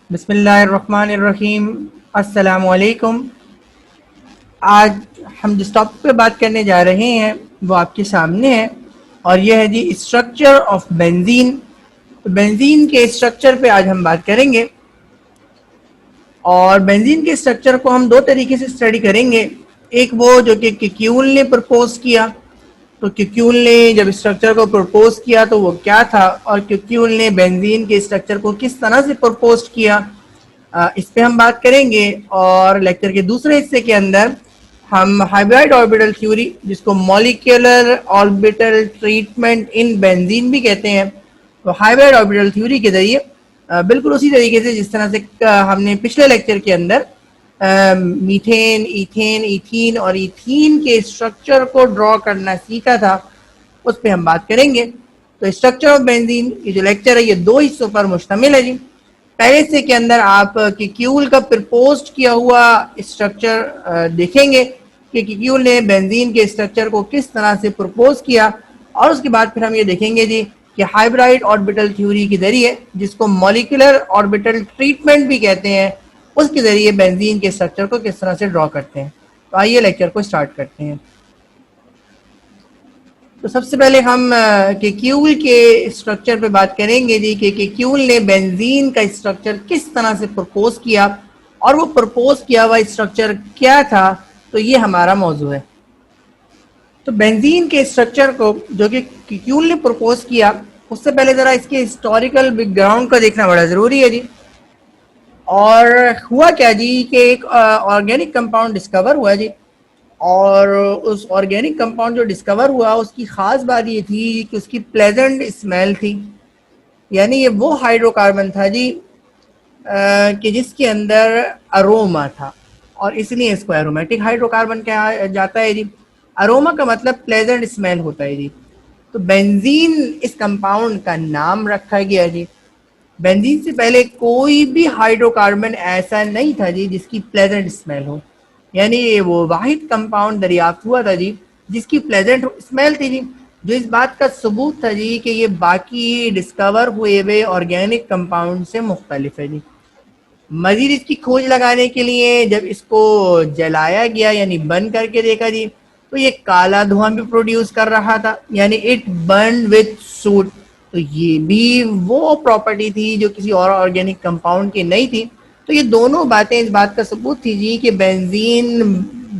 बिस्मिल्लाहिर्रहमानिर्रहीम। अस्सलामुअलैकुम। आज हम जिस टॉपिक पे बात करने जा रहे हैं वो आपके सामने है और यह है जी स्ट्रक्चर ऑफ बेंजीन। तो बेंजीन के स्ट्रक्चर पे आज हम बात करेंगे और बेंजीन के स्ट्रक्चर को हम दो तरीके से स्टडी करेंगे। एक वो जो कि क्यूल ने प्रपोज किया, तो क्यूल ने जब स्ट्रक्चर को प्रपोज किया तो वो क्या था, और क्यूल ने बेंजीन के स्ट्रक्चर को किस तरह से प्रपोज किया, इस पे हम बात करेंगे। और लेक्चर के दूसरे हिस्से के अंदर हम हाइब्रिड ऑर्बिटल थ्योरी, जिसको molecular orbital treatment in benzene भी कहते हैं, तो हाइब्रिड ऑर्बिटल थ्योरी के जरिए बिल्कुल उसी तरीके से जिस तरह से हमने पिछले लेक्चर के अंदर मीथेन, इथेन, इथीन और इथीन के स्ट्रक्चर को ड्रॉ करना सीखा था, उस पर हम बात करेंगे। तो स्ट्रक्चर ऑफ बेंजीन ये जो लेक्चर है ये दो हिस्सों पर मुश्तमिल है जी। पहले हिस्से के अंदर आप क्यूल का प्रपोज किया हुआ स्ट्रक्चर देखेंगे कि क्यूल ने बेंजीन के स्ट्रक्चर को किस तरह से प्रपोज किया, और उसके बाद फिर हम ये देखेंगे जी कि हाइब्रिड ऑर्बिटल थ्योरी के जरिए, जिसको मॉलिक्यूलर ऑर्बिटल ट्रीटमेंट भी कहते हैं, उसके जरिए बेंजीन के स्ट्रक्चर को किस तरह से ड्रॉ करते हैं। तो आइए लेक्चर को स्टार्ट करते हैं। तो सबसे पहले हम क्यूल के स्ट्रक्चर पे बात करेंगे जी कि क्यूल ने बेंजीन का स्ट्रक्चर किस तरह से प्रपोज किया और वो प्रपोज किया हुआ स्ट्रक्चर क्या था। तो ये हमारा मौजू है। तो बेंजीन के स्ट्रक्चर को जो कि क्यूल ने प्रपोज किया, उससे पहले ज़रा इसके हिस्टोरिकल बैकग्राउंड को देखना बड़ा ज़रूरी है जी। और हुआ क्या जी कि एक ऑर्गेनिक कंपाउंड डिस्कवर हुआ जी, और उस ऑर्गेनिक कंपाउंड जो डिस्कवर हुआ उसकी ख़ास बात ये थी कि उसकी प्लेजेंट स्मेल थी। यानी ये वो हाइड्रोकार्बन था जी कि जिसके अंदर अरोमा था, और इसलिए इसको एरोमेटिक हाइड्रोकार्बन कहा जाता है जी। अरोमा का मतलब प्लेजेंट स्मेल होता है जी। तो बेंजीन इस कंपाउंड का नाम रखा गया जी। बेंजीन से पहले कोई भी हाइड्रोकार्बन ऐसा नहीं था जी जिसकी प्लेजेंट स्मेल हो। यानी वो वाहिद कंपाउंड दरियाफ्त हुआ था जी जिसकी प्लेजेंट स्मेल थी जी, जो इस बात का सबूत था जी कि ये बाकी डिस्कवर हुए हुए ऑर्गेनिक कंपाउंड से मुख्तलिफ है जी। मजीद इसकी खोज लगाने के लिए जब इसको जलाया गया यानी बर्न करके देखा जी, तो ये काला धुआं भी प्रोड्यूस कर रहा था, यानी इट बर्न विथ सूट। तो ये भी वो प्रॉपर्टी थी जो किसी और ऑर्गेनिक कंपाउंड की नहीं थी। तो ये दोनों बातें इस बात का सबूत थी जी कि बेंजीन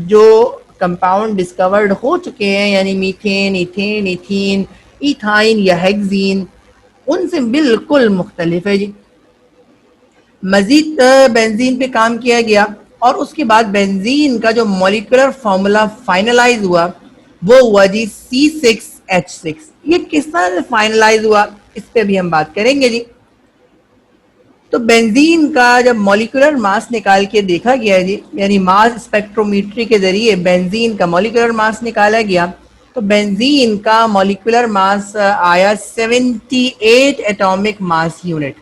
जो कंपाउंड डिस्कवर्ड हो चुके हैं, यानी मीथेन, इथेन, इथीन, इथाइन या हेक्सीन, उनसे बिल्कुल मुख्तलिफ है जी। मजीद बेंजीन पे काम किया गया और उसके बाद बेंजीन का जो मॉलिक्यूलर फार्मूला फाइनलाइज हुआ वो हुआ जी C6H6। ये किस तरह से फाइनलाइज हुआ इस पे भी हम बात करेंगे जी। तो बेंजीन का जब मॉलिक्यूलर मास निकाल के देखा गया जी, यानी मास स्पेक्ट्रोमीट्री के जरिए बेंजीन का मॉलिक्यूलर मास निकाला गया, तो बेंजीन का मॉलिक्यूलर मास आया 78 एटॉमिक मास यूनिट।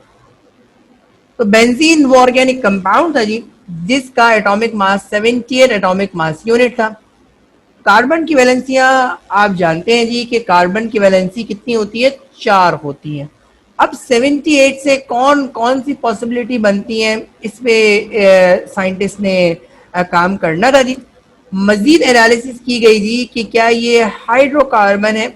तो बेंजीन वो ऑर्गेनिक कंपाउंड था जी जिसका atomic mass 78 atomic mass unit था। कार्बन की वैलेंसियां आप जानते हैं जी कि कार्बन की वैलेंसी कितनी होती है, 4 होती है। अब 78 से कौन कौन सी पॉसिबिलिटी बनती है, इस पे साइंटिस्ट ने काम करना था जी। मजीद एनालिसिस की गई जी कि क्या ये हाइड्रोकार्बन है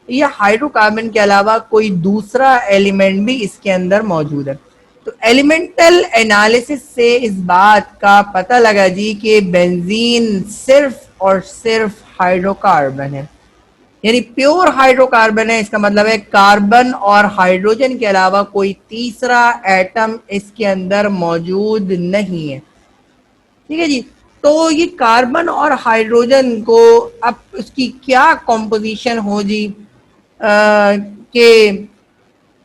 या हाइड्रोकार्बन के अलावा कोई दूसरा एलिमेंट भी इसके अंदर मौजूद है। तो एलिमेंटल एनालिसिस से इस बात का पता लगा जी कि बेंजीन सिर्फ और सिर्फ हाइड्रोकार्बन है, यानी प्योर हाइड्रोकार्बन है। इसका मतलब है कार्बन और हाइड्रोजन के अलावा कोई तीसरा एटम इसके अंदर मौजूद नहीं है। ठीक है जी। तो ये कार्बन और हाइड्रोजन को अब उसकी क्या कॉम्पोजिशन हो जी कि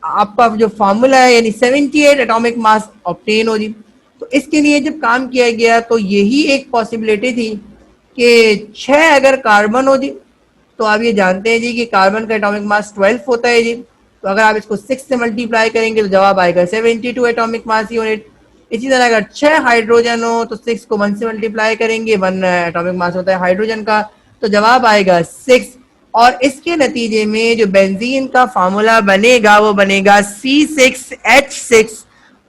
आपका जो फार्मूला है यानी 78 एटॉमिक मास ऑब्टेन हो जी। तो इसके लिए जब काम किया गया तो यही एक पॉसिबिलिटी थी कि 6 अगर कार्बन हो जी, तो आप ये जानते हैं जी कि कार्बन का एटॉमिक मास 12 होता है जी। तो अगर आप इसको 6 से मल्टीप्लाई करेंगे तो जवाब आएगा 72 एटॉमिक मास यूनिट। इसी तरह अगर 6 हाइड्रोजन हो तो 6 को 1 से मल्टीप्लाई करेंगे, 1 एटॉमिक मास होता है हाइड्रोजन का, तो जवाब आएगा 6। और इसके नतीजे में जो बेंजीन का फार्मूला बनेगा वो बनेगा C6H6,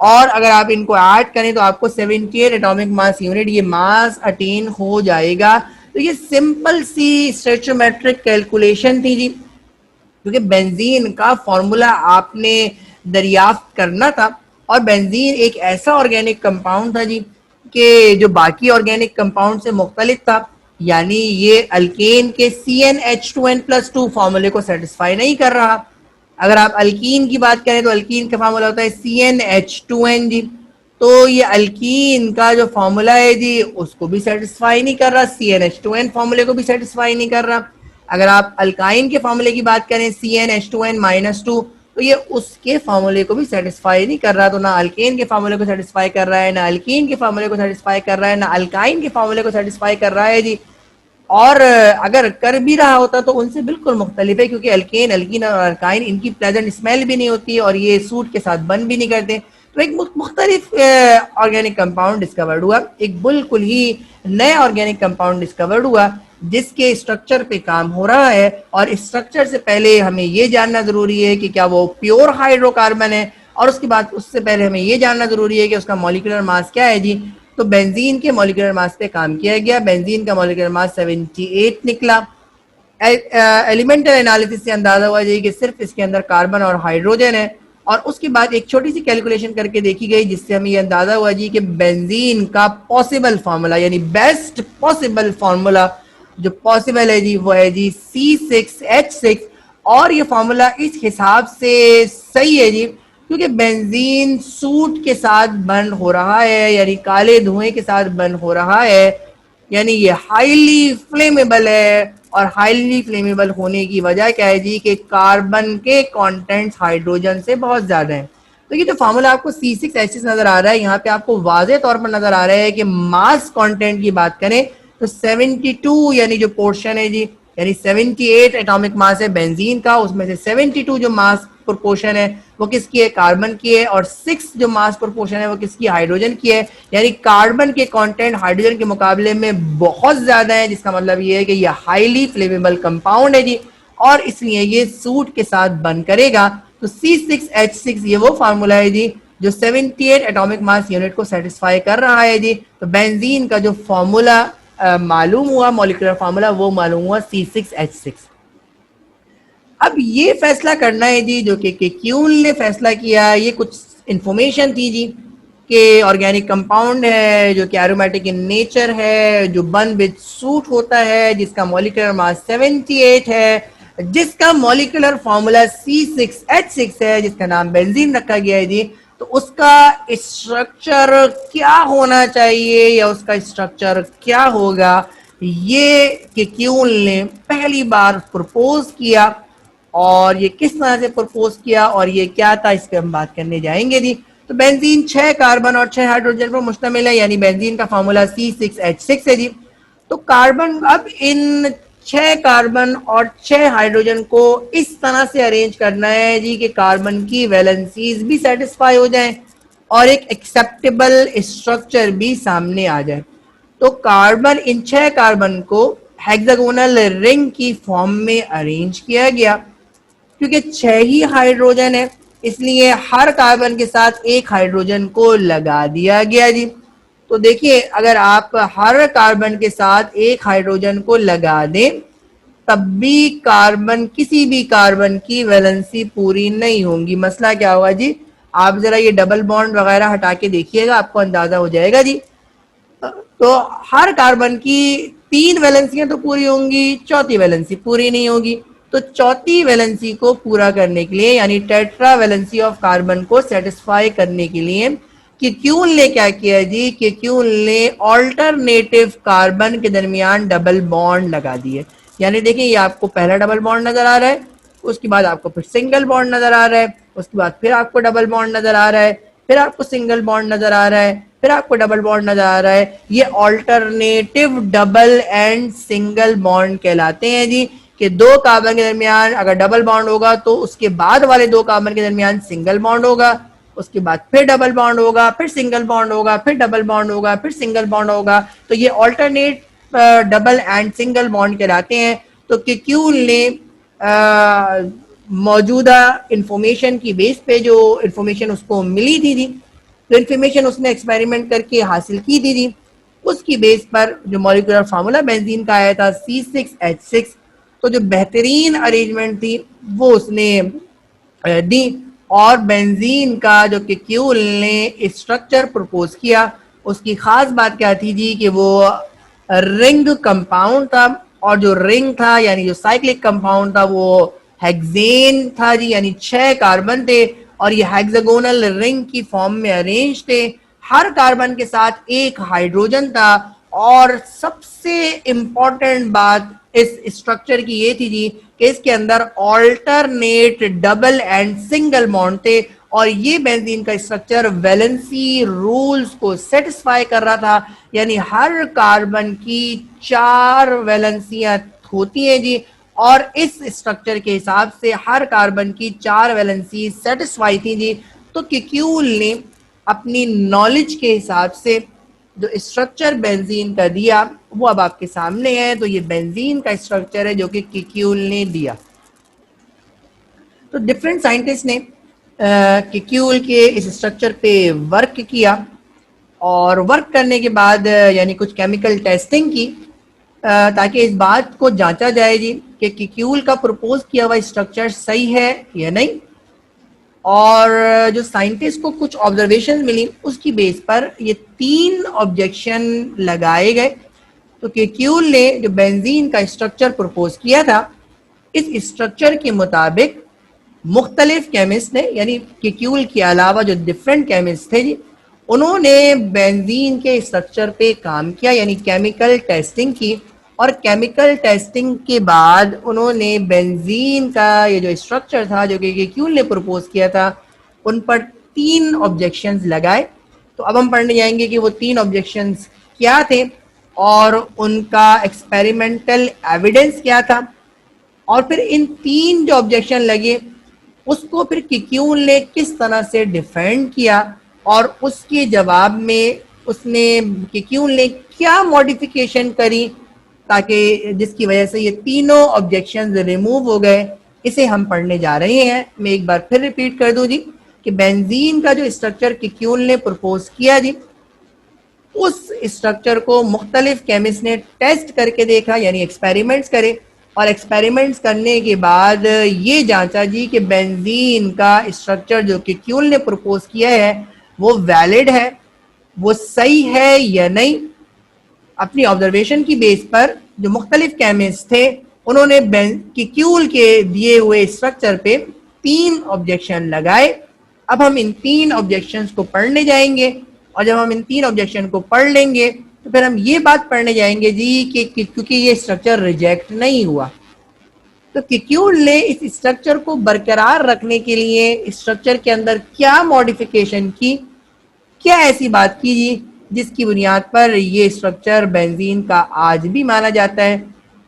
और अगर आप इनको ऐड करें तो आपको 78 एटॉमिक मास यूनिट ये मास अटेन हो जाएगा। तो ये सिंपल सी स्टोइचियोमेट्रिक कैलकुलेशन थी जी, क्योंकि बेंजीन का फॉर्मूला आपने दरियाफ्त करना था। और बेंजीन एक ऐसा ऑर्गेनिक कंपाउंड था जी कि जो बाकी ऑर्गेनिक कंपाउंड से मुख्तलिफ था, यानी ये अल्केन के CnH2n+2 फॉर्मूले को सेटिस्फाई नहीं कर रहा। अगर आप अल्कीन की बात करें तो अल्कीन का फॉर्मूला होता है CnH2n जी, तो ये अल्कीन का जो फॉर्मूला है जी उसको भी सेटिस्फाई नहीं कर रहा, CnH2n फॉर्मूले को भी सेटिस्फाई नहीं कर रहा। अगर आप अल्काइन के फॉर्मूले की बात करें CnH2n-2, तो ये उसके फॉर्मूले को भी सेटिस्फाई नहीं कर रहा। तो ना अल्केन के फॉर्मूले को सेटिस्फाई कर रहा है, ना अल्कीन के फॉर्मूले को सेटिस्फाई कर रहा है, ना अल्काइन के फॉर्मूले को सेटिस्फाई कर रहा है जी। और अगर कर भी रहा होता तो उनसे बिल्कुल मुख्तलिफ है, क्योंकि अल्केन, अल्कीन और अल्काइन इनकी प्लेजेंट स्मेल भी नहीं होती और ये सूट के साथ बंद भी नहीं करते। तो एक मुख्तलिफ ऑर्गेनिक कंपाउंड डिस्कवर्ड हुआ, एक बिल्कुल ही नया ऑर्गेनिक कंपाउंड डिस्कवर्ड हुआ जिसके स्ट्रक्चर पे काम हो रहा है। और स्ट्रक्चर से पहले हमें ये जानना जरूरी है कि क्या वो प्योर हाइड्रोकार्बन है, और उसके बाद उससे पहले हमें ये जानना जरूरी है कि उसका मॉलिक्यूलर मास क्या है जी। तो बेंजीन के मॉलिक्यूलर मास पे काम किया गया, बेंजीन का मॉलिक्यूलर मास 78 निकला। एलिमेंटल एनालिसिस से अंदाजा हुआ जी कि सिर्फ इसके अंदर कार्बन और हाइड्रोजन है। और उसके बाद एक छोटी सी कैलकुलेशन करके देखी गई जिससे हमें ये अंदाजा हुआ जी कि बेंजीन का पॉसिबल फार्मूला, यानी बेस्ट पॉसिबल फार्मूला जो पॉसिबल है जी वो है जी C6H6। और ये फार्मूला इस हिसाब से सही है जी क्योंकि बेंजीन सूट के साथ बर्न हो रहा है, यानी काले धुएं के साथ बर्न हो रहा है, यानी ये हाईली फ्लेमेबल है। और हाईली फ्लेमेबल होने की वजह क्या है जी कि कार्बन के कंटेंट्स हाइड्रोजन से बहुत ज्यादा है। तो ये जो फार्मूला आपको C6H6 नजर आ रहा है, यहाँ पे आपको वाज़ेह तौर पर नजर आ रहा है कि मास कंटेंट की बात करें तो 72 यानी जो पोर्शन है जी, यानी 78 एटॉमिक मास है बेंजीन का, उसमें से 72 जो मास प्रोपोर्शन है वो किसकी है, कार्बन की है। और 6 जो मास प्रोपोर्शन है वो किसकी, हाइड्रोजन की है। यानी कार्बन के कंटेंट हाइड्रोजन के मुकाबले में बहुत ज्यादा है, जिसका मतलब ये है कि ये हाईली फ्लेमेबल कंपाउंड है जी, और इसलिए ये सूट के साथ बर्न करेगा। तो C6H6 ये वो फार्मूला है जी जो 78 एटॉमिक मास यूनिट को सेटिस्फाई कर रहा है जी। तो बेंजीन का जो फार्मूला मालूम हुआ, मॉलिक्यूलर फार्मूला, वो मालूम हुआ C6H6। अब ये फैसला करना है जी जो कि क्यूल ने फैसला किया। ये कुछ इंफॉर्मेशन थी जी कि ऑर्गेनिक कंपाउंड है जो कि एरोमेटिक इन नेचर है, जो बर्न विद सूट होता है, जिसका मॉलिक्यूलर मास 78 है, जिसका मॉलिक्यूलर फार्मूला C6H6 है, जिसका नाम बेंजीन रखा गया है जी। तो उसका स्ट्रक्चर क्या होना चाहिए या उसका स्ट्रक्चर क्या होगा, ये कि क्यूल ने पहली बार प्रपोज किया। और ये किस तरह से प्रपोज किया और ये क्या था, इस पर हम बात करने जाएंगे जी। तो बेंजीन 6 कार्बन और 6 हाइड्रोजन पर मुश्तमिल है, यानी बेंजीन का फार्मूला C6H6 है जी। तो कार्बन, अब इन 6 कार्बन और 6 हाइड्रोजन को इस तरह से अरेंज करना है जी कि कार्बन की वैलेंसीज भी सेटिस्फाई हो जाए और एक एक्सेप्टेबल स्ट्रक्चर भी सामने आ जाए। तो कार्बन, इन 6 कार्बन को हेक्सागोनल रिंग की फॉर्म में अरेंज किया गया। क्योंकि 6 ही हाइड्रोजन है इसलिए हर कार्बन के साथ एक हाइड्रोजन को लगा दिया गया जी। तो देखिए, अगर आप हर कार्बन के साथ एक हाइड्रोजन को लगा दें तब भी कार्बन, किसी भी कार्बन की वैलेंसी पूरी नहीं होगी। मसला क्या होगा जी, आप जरा ये डबल बॉन्ड वगैरह हटा के देखिएगा, आपको अंदाजा हो जाएगा जी। तो हर कार्बन की 3 वैलेंसियां तो पूरी होंगी, चौथी वैलेंसी पूरी नहीं होगी। तो चौथी वैलेंसी को पूरा करने के लिए, यानी टेट्रा वैलेंसी ऑफ कार्बन को सेटिस्फाई करने के लिए कि क्यूल ने क्या किया जी, कि क्यूल ने ऑल्टरनेटिव कार्बन के दरमियान डबल बॉन्ड लगा दिए। यानी देखिए, ये आपको पहला डबल बॉन्ड नजर आ रहा है, उसके बाद आपको फिर सिंगल बॉन्ड नजर आ रहा है, उसके बाद फिर आपको डबल बॉन्ड नजर आ रहा है, फिर आपको सिंगल बॉन्ड नजर आ रहा है, फिर आपको डबल बॉन्ड नजर आ रहा है। ये alternative double and single bond कहलाते हैं जी, कि 2 कार्बन के दरमियान अगर डबल बॉन्ड होगा तो उसके बाद वाले 2 कार्बन के दरमियान सिंगल बॉन्ड होगा, उसके बाद फिर डबल बॉन्ड होगा, फिर सिंगल बॉन्ड होगा, फिर डबल बॉन्ड होगा, फिर सिंगल बॉन्ड होगा। तो ये alternate double and single bond कहलाते हैं। तो क्यूल ने मौजूदा इंफॉर्मेशन की बेस पे, जो इंफॉर्मेशन उसको मिली थी जो इन्फॉर्मेशन उसने एक्सपेरिमेंट करके हासिल की थी उसकी बेस पर जो मॉलिक्यूलर फार्मूला बेंजीन का आया था C6H6, तो जो बेहतरीन अरेंजमेंट थी वो उसने दी। और बेंजीन का जो क्यूल ने स्ट्रक्चर प्रपोज किया, उसकी खास बात क्या थी जी कि वो रिंग कंपाउंड था, और जो रिंग था यानी जो साइक्लिक कंपाउंड था वो हेक्सेन था जी, यानी 6 कार्बन थे और ये हेक्सागोनल रिंग की फॉर्म में अरेंज थे। हर कार्बन के साथ एक हाइड्रोजन था और सबसे इंपॉर्टेंट बात इस स्ट्रक्चर की ये थी जी कि इसके अंदर alternate double and single bond थे और ये बेंजीन का स्ट्रक्चर वैलेंसी रूल्स को सेटिस्फाई कर रहा था, यानी हर कार्बन की 4 वैलेंसियां होती हैं जी और इस स्ट्रक्चर के हिसाब से हर कार्बन की 4 वैलेंसी सेटिस्फाई थी जी। तो क्यूल ने अपनी नॉलेज के हिसाब से जो स्ट्रक्चर बेंजीन का दिया वो अब आपके सामने है। तो ये बेंजीन का स्ट्रक्चर है जो कि क्यूल ने दिया। तो डिफरेंट साइंटिस्ट ने क्यूल के इस स्ट्रक्चर पे वर्क किया और वर्क करने के बाद यानी कुछ केमिकल टेस्टिंग की ताकि इस बात को जांचा जाए जी कि क्यूल का प्रपोज किया हुआ स्ट्रक्चर सही है या नहीं। और जो साइंटिस्ट को कुछ ऑब्जर्वेशन मिली उसकी बेस पर ये 3 ऑब्जेक्शन लगाए गए। तो क्यूल ने जो बेंजीन का स्ट्रक्चर प्रपोज किया था इस स्ट्रक्चर के मुताबिक मुख्तलिफ केमिस्ट ने यानी क्यूल के अलावा जो डिफरेंट केमिस्ट थे जी उन्होंने बेंजीन के स्ट्रक्चर पे काम किया यानी केमिकल टेस्टिंग की और केमिकल टेस्टिंग के बाद उन्होंने बेंजीन का ये जो स्ट्रक्चर था जो कि क्यूल ने प्रपोज किया था उन पर 3 ऑब्जेक्शंस लगाए। तो अब हम पढ़ने जाएंगे कि वो 3 ऑब्जेक्शंस क्या थे और उनका एक्सपेरिमेंटल एविडेंस क्या था और फिर इन 3 जो ऑब्जेक्शन लगे उसको फिर क्यूल ने किस तरह से डिफेंड किया और उसके जवाब में उसने क्यूल ने क्या मॉडिफिकेशन करी ताकि जिसकी वजह से ये तीनों ऑब्जेक्शंस रिमूव हो गए। इसे हम पढ़ने जा रहे हैं। मैं एक बार फिर रिपीट कर दूं जी कि बेंजीन का जो स्ट्रक्चर क्यूल ने प्रपोज किया जी उस स्ट्रक्चर को मुख्तलिफ केमिस्ट ने टेस्ट करके देखा यानी एक्सपेरिमेंट्स करे और एक्सपेरिमेंट्स करने के बाद ये जांचा जी कि बेंजीन का स्ट्रक्चर जो कि क्यूल ने प्रपोज किया है वो वैलिड है, वो सही है या नहीं। अपनी ऑब्जर्वेशन की बेस पर जो मुख्तलिफ केमिस्ट थे उन्होंने क्यूल के दिए हुए स्ट्रक्चर पे 3 ऑब्जेक्शन लगाए। अब हम इन 3 ऑब्जेक्शंस को पढ़ने जाएंगे और जब हम इन 3 ऑब्जेक्शन को पढ़ लेंगे तो फिर हम ये बात पढ़ने जाएंगे जी कि क्योंकि ये स्ट्रक्चर रिजेक्ट नहीं हुआ तो क्यूल ने इस स्ट्रक्चर को बरकरार रखने के लिए स्ट्रक्चर के अंदर क्या मॉडिफिकेशन की, क्या ऐसी बात की जी जिसकी बुनियाद पर ये स्ट्रक्चर बेंजीन का आज भी माना जाता है।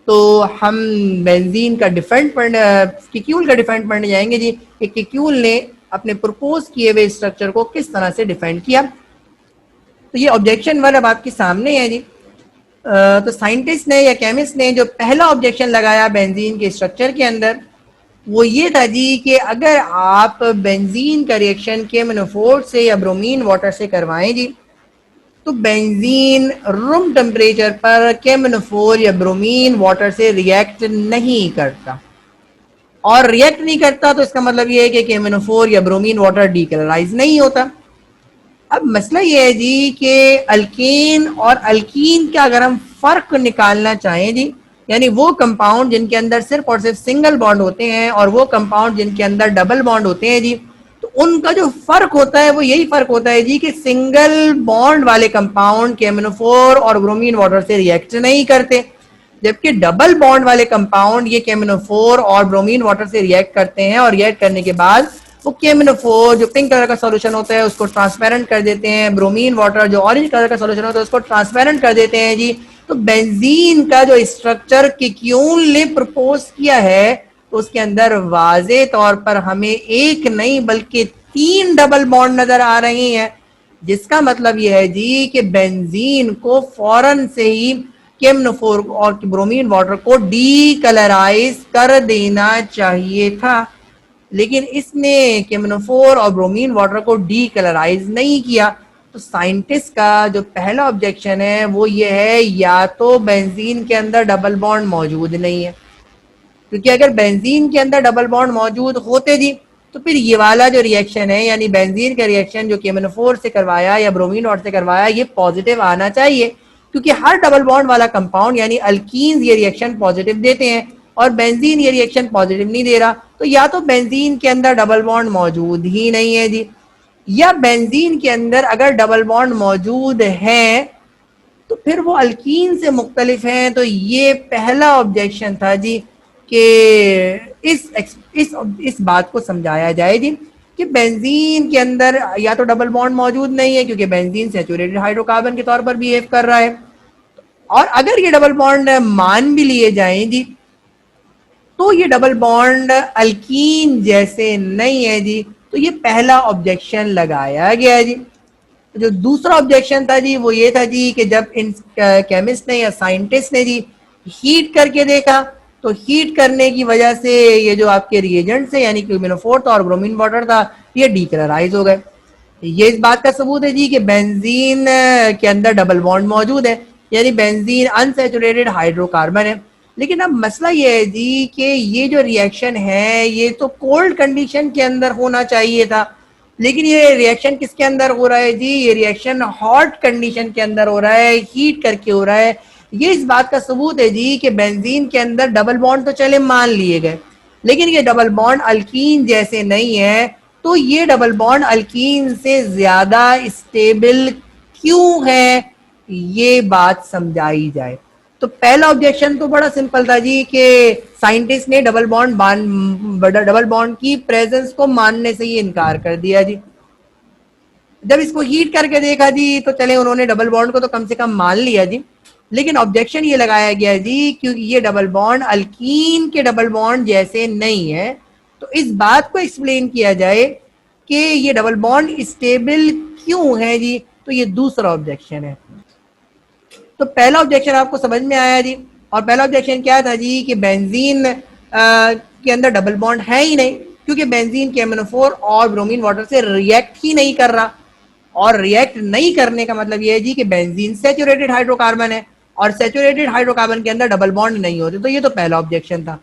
तो हम बेंजीन का क्यूल का डिफेंड पढ़ने जाएंगे जी कि क्यूल ने अपने प्रपोज किए हुए स्ट्रक्चर को किस तरह से डिफेंड किया। तो ये ऑब्जेक्शन 1 अब आपके सामने है जी। तो साइंटिस्ट ने या केमिस्ट ने जो पहला ऑब्जेक्शन लगाया बेंजीन के स्ट्रक्चर के अंदर वो ये था जी कि अगर आप बेंजीन का रिएक्शन KMnO4 से या ब्रोमीन वाटर से करवाएं जी तो बेंजीन रूम टेम्परेचर पर KMnO4 या ब्रोमीन वाटर से रिएक्ट नहीं करता और रिएक्ट नहीं करता तो इसका मतलब ये है कि KMnO4 या ब्रोमीन वाटर डीकलराइज नहीं होता। अब मसला ये है जी कि अल्केन और अल्कीन का अगर हम फर्क निकालना चाहें जी यानी वो कंपाउंड जिनके अंदर सिर्फ और सिर्फ सिंगल बॉन्ड होते हैं और वो कंपाउंड जिनके अंदर डबल बॉन्ड होते हैं जी तो उनका जो फर्क होता है वो यही फर्क होता है जी कि सिंगल बॉन्ड वाले कंपाउंड KMnO4 और ब्रोमीन वाटर से रिएक्ट नहीं करते जबकि डबल बॉन्ड वाले कंपाउंड ये KMnO4 और ब्रोमीन वाटर से रिएक्ट करते हैं और रिएक्ट करने के बाद वो KMnO4 जो पिंक कलर का सॉल्यूशन होता है उसको ट्रांसपेरेंट कर देते हैं, ब्रोमीन वाटर जो ऑरेंज कलर का सॉल्यूशन होता है उसको ट्रांसपेरेंट कर देते हैं जी। तो बेंजीन का जो स्ट्रक्चर क्यूल ने प्रपोज किया है तो उसके अंदर वाजे तौर पर हमें एक नहीं बल्कि 3 डबल बॉन्ड नजर आ रही हैं जिसका मतलब यह है जी कि बेंजीन को फौरन से ही KMnO4 और ब्रोमीन वाटर को डीकलराइज कर देना चाहिए था। लेकिन इसने KMnO4 और ब्रोमीन वाटर को डीकलराइज नहीं किया। तो साइंटिस्ट का जो पहला ऑब्जेक्शन है वो ये है, या तो बेंजीन के अंदर डबल बॉन्ड मौजूद नहीं है, क्योंकि अगर बेंजीन के अंदर डबल बॉन्ड मौजूद होते जी तो फिर ये वाला जो रिएक्शन है, यानी बेंजीन का रिएक्शन जो KMnO4 से करवाया या ब्रोमीन वाटर से करवाया, ये पॉजिटिव आना चाहिए, क्योंकि हर डबल बॉन्ड वाला कंपाउंड यानी अल्कीन्स ये रिएक्शन पॉजिटिव देते हैं और बेंजीन ये रिएक्शन पॉजिटिव नहीं दे रहा। तो या तो बेंजीन के अंदर डबल बॉन्ड मौजूद ही नहीं है जी, या बेंजीन के अंदर अगर डबल बॉन्ड मौजूद है तो फिर वो अल्कीन से मुख्तलिफ हैं। तो ये पहला ऑब्जेक्शन था जी कि इस बात को समझाया जाए जी कि बेंजीन के अंदर या तो डबल बॉन्ड मौजूद नहीं है, क्योंकि बेंजीन सैचुरेटेड हाइड्रोकार्बन के तौर पर बिहेव कर रहा है, और अगर ये डबल बॉन्ड मान भी लिए जाएं जी तो ये डबल बॉन्ड अल्कीन जैसे नहीं है जी। तो ये पहला ऑब्जेक्शन लगाया गया जी। जो दूसरा ऑब्जेक्शन था जी वो ये था जी कि जब इन केमिस्ट ने या साइंटिस्ट ने जी हीट करके देखा, तो हीट करने की वजह से ये जो आपके रिएजेंट्स है यानी KMnO4 और ब्रोमीन वाटर था, ये डीकलराइज हो गए। ये इस बात का सबूत है जी कि बेंजीन के अंदर डबल बॉन्ड मौजूद है, यानी बेंजीन अनसैचुरेटेड हाइड्रोकार्बन है। लेकिन अब मसला ये है जी कि ये जो रिएक्शन है ये तो कोल्ड कंडीशन के अंदर होना चाहिए था, लेकिन ये रिएक्शन किसके अंदर हो रहा है जी? ये रिएक्शन हॉट कंडीशन के अंदर हो रहा है, हीट करके हो रहा है। ये इस बात का सबूत है जी कि बेंजीन के अंदर डबल बॉन्ड तो चले मान लिए गए, लेकिन ये डबल बॉन्ड अल्कीन जैसे नहीं है। तो ये डबल बॉन्ड अल्कीन से ज्यादा स्टेबल क्यों है, ये बात समझाई जाए। तो पहला ऑब्जेक्शन तो बड़ा सिंपल था जी कि साइंटिस्ट ने डबल बॉन्ड की प्रेजेंस को मानने से ही इनकार कर दिया जी। जब इसको हीट करके देखा जी तो चले उन्होंने डबल बॉन्ड को तो कम से कम मान लिया जी, लेकिन ऑब्जेक्शन ये लगाया गया जी क्योंकि ये डबल बॉन्ड अल्कीन के डबल बॉन्ड जैसे नहीं है। तो इस बात को एक्सप्लेन किया जाए कि ये डबल बॉन्ड स्टेबल क्यों है जी। तो ये दूसरा ऑब्जेक्शन है। तो पहला ऑब्जेक्शन आपको समझ में आया जी, और पहला ऑब्जेक्शन क्या था जी कि बेंजीन के अंदर डबल बॉन्ड है ही नहीं, क्योंकि बेंजीन KMnO4 और ब्रोमीन वाटर से रिएक्ट ही नहीं कर रहा, और रिएक्ट नहीं करने का मतलब यह है जी कि बेंजीन सैचुरेटेड हाइड्रोकार्बन है और सैचुरेटेड हाइड्रोकार्बन के अंदर डबल बॉन्ड नहीं होते। तो ये तो पहला ऑब्जेक्शन था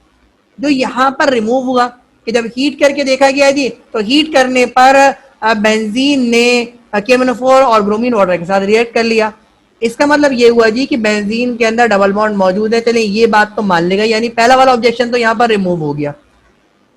जो यहाँ पर रिमूव हुआ कि जब हीट करके देखा गया जी तो हीट करने पर बेंजीन ने KMnO4 और ब्रोमीन वाटर के साथ रिएक्ट कर लिया। इसका मतलब ये हुआ जी कि बेंजीन के अंदर डबल बॉन्ड मौजूद है। चलिए ये बात तो मान लेगा, यानी पहला वाला ऑब्जेक्शन तो यहाँ पर रिमूव हो गया।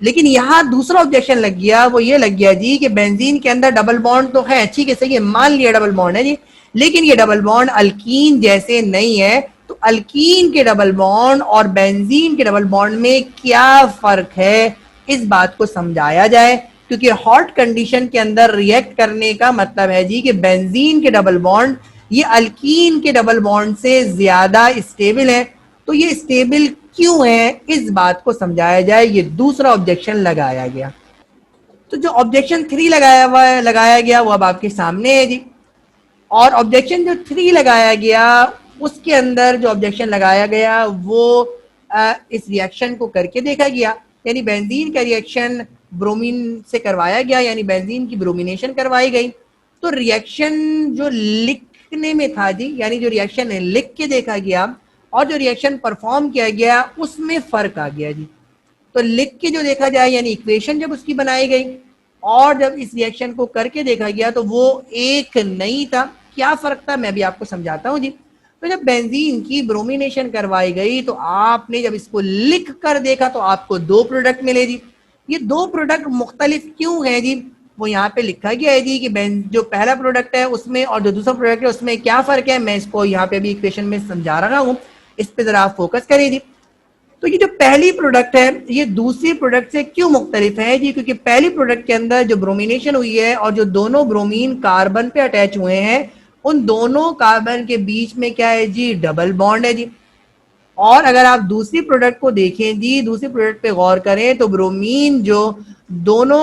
लेकिन यहाँ दूसरा ऑब्जेक्शन लग गया, वो ये लग गया जी कि बेंजीन के अंदर डबल बॉन्ड तो है, ठीक है सही है, मान लिया डबल बॉन्ड है जी, लेकिन ये डबल बॉन्ड अल्कीन जैसे नहीं है। तो अल्कीन के डबल बॉन्ड और बेंजीन के डबल बॉन्ड में क्या फर्क है, इस बात को समझाया जाए। क्योंकि हॉट कंडीशन के अंदर रिएक्ट करने का मतलब है जी कि बेंजीन के डबल बॉन्ड ये अल्कीन के डबल बॉन्ड से ज्यादा स्टेबल है। तो ये स्टेबल क्यों है, इस बात को समझाया जाए। ये दूसरा ऑब्जेक्शन लगाया गया। तो जो ऑब्जेक्शन 3 लगाया गया वो अब आपके सामने है जी। और ऑब्जेक्शन जो 3 लगाया गया उसके अंदर जो ऑब्जेक्शन लगाया गया वो इस रिएक्शन को करके देखा गया, यानी बेंजीन का रिएक्शन ब्रोमीन से करवाया गया, यानी बेंजीन की ब्रोमिनेशन करवाई गई। तो रिएक्शन जो लिखने में था जी, यानी जो रिएक्शन लिख के देखा गया और जो रिएक्शन परफॉर्म किया गया उसमें फर्क आ गया जी। तो लिख के जो देखा जाए यानी इक्वेशन जब उसकी बनाई गई और जब इस रिएक्शन को करके देखा गया तो वो एक नहीं था। क्या फर्क था मैं भी आपको समझाता हूं जी। तो जब बेंजीन की ब्रोमिनेशन करवाई गई तो आपने जब इसको लिख कर देखा तो आपको 2 प्रोडक्ट मिले जी। ये 2 प्रोडक्ट मुख्तलिफ क्यों है जी, वो यहाँ पे लिखा गया है जी कि जो पहला प्रोडक्ट है उसमें और जो दूसरा प्रोडक्ट है उसमें क्या फर्क है, मैं इसको यहाँ पे भी इक्वेशन में समझा रहा हूँ, इस पे जरा आप फोकस करिए जी। तो ये जो पहली प्रोडक्ट है ये दूसरी प्रोडक्ट से क्यों मुख्तलिफ है जी, क्योंकि पहली प्रोडक्ट के अंदर जो ब्रोमिनेशन हुई है और जो दोनों ब्रोमीन कार्बन पे अटैच हुए हैं उन दोनों कार्बन के बीच में क्या है जी, डबल बॉन्ड है जी। और अगर आप दूसरी प्रोडक्ट को देखें जी, दूसरी प्रोडक्ट पे गौर करें तो ब्रोमीन जो दोनों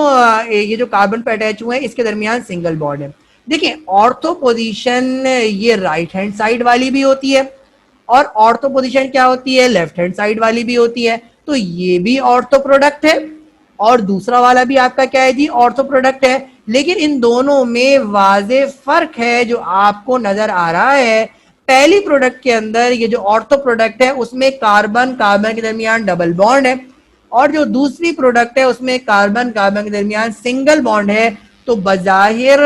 ये जो कार्बन पे अटैच हुए हैं इसके दरमियान सिंगल बॉन्ड है। देखिए ऑर्थो पोजीशन ये राइट हैंड साइड वाली भी होती है और ऑर्थो पोजीशन क्या होती है, लेफ्ट हैंड साइड वाली भी होती है। तो ये भी ऑर्थो प्रोडक्ट है और दूसरा वाला भी आपका क्या है जी, ऑर्थो प्रोडक्ट है। लेकिन इन दोनों में वाज़े फर्क है जो आपको नजर आ रहा है। पहली प्रोडक्ट के अंदर ये जो ऑर्थो प्रोडक्ट है उसमें कार्बन कार्बन के दरमियान डबल बॉन्ड है, और जो दूसरी प्रोडक्ट है उसमें कार्बन कार्बन के दरमियान सिंगल बॉन्ड है। तो बजाहिर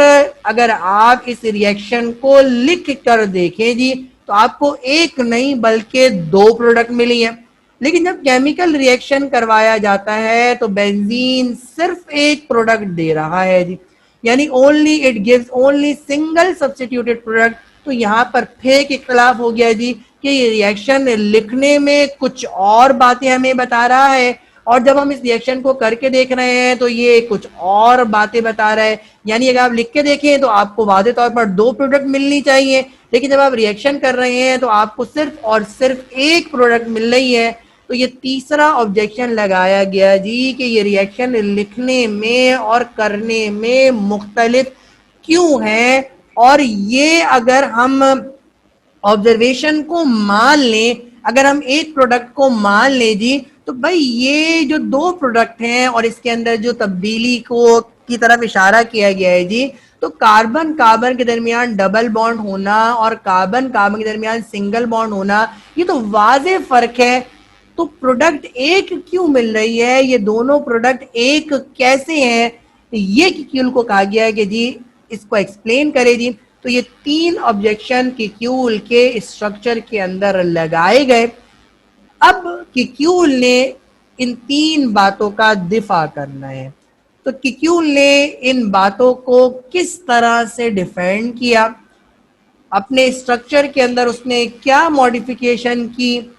अगर आप इस रिएक्शन को लिख कर देखें जी तो आपको एक नहीं बल्कि दो प्रोडक्ट मिली हैं। लेकिन जब केमिकल रिएक्शन करवाया जाता है तो बेंजीन सिर्फ एक प्रोडक्ट दे रहा है जी, यानी only it gives only single substituted product. तो यहाँ पर फेक इख्तलाफ हो गया जी कि ये रिएक्शन लिखने में कुछ और बातें हमें बता रहा है, और जब हम इस रिएक्शन को करके देख रहे हैं तो ये कुछ और बातें बता रहा है। यानी अगर आप लिख के देखें तो आपको वादे तौर पर दो प्रोडक्ट मिलनी चाहिए, लेकिन जब आप रिएक्शन कर रहे हैं तो आपको सिर्फ और सिर्फ एक प्रोडक्ट मिल रही है। तो ये तीसरा ऑब्जेक्शन लगाया गया जी कि ये रिएक्शन लिखने में और करने में मुख्तलिफ क्यों है। और ये अगर हम ऑब्जर्वेशन को मान लें, अगर हम एक प्रोडक्ट को मान लें जी, तो भाई ये जो दो प्रोडक्ट हैं और इसके अंदर जो तब्दीली को की तरफ इशारा किया गया है जी, तो कार्बन कार्बन के दरमियान डबल बॉन्ड होना और कार्बन कार्बन के दरमियान सिंगल बॉन्ड होना, ये तो वाज़े फर्क है। तो प्रोडक्ट एक क्यों मिल रही है, ये दोनों प्रोडक्ट एक कैसे हैं, ये क्यूल को कहा गया है कि जी इसको एक्सप्लेन करें जी। तो ये तीन ऑब्जेक्शन क्यूल के स्ट्रक्चर के अंदर लगाए गए। अब क्यूल ने इन तीन बातों का दिफा करना है, तो क्यूल ने इन बातों को किस तरह से डिफेंड किया, अपने स्ट्रक्चर के अंदर उसने क्या मॉडिफिकेशन की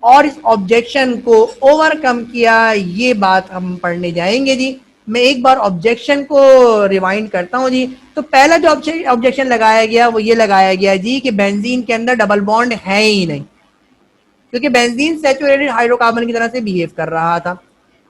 और इस ऑब्जेक्शन को ओवरकम किया, ये बात हम पढ़ने जाएंगे जी। मैं एक बार ऑब्जेक्शन को रिवाइंड करता हूं जी। तो पहला जो ऑब्जेक्शन लगाया गया वो ये लगाया गया जी कि बेंजीन के अंदर डबल बॉन्ड है ही नहीं, क्योंकि बेंजीन सैचुरेटेड हाइड्रोकार्बन की तरह से बिहेव कर रहा था।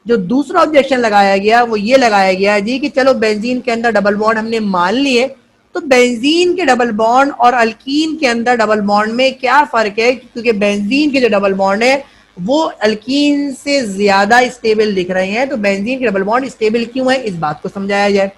जो दूसरा ऑब्जेक्शन लगाया गया वो ये लगाया गया जी कि चलो बेंजीन के अंदर डबल बॉन्ड हमने मान लिए, तो बेंजीन के डबल बॉन्ड और अल्कीन के अंदर डबल बॉन्ड में क्या फर्क है, क्योंकि बेंजीन के जो डबल बॉन्ड है वो अल्कीन से ज्यादा स्टेबल दिख रहे हैं। तो बेंजीन के डबल बॉन्ड स्टेबल क्यों है, इस बात को समझाया जाए।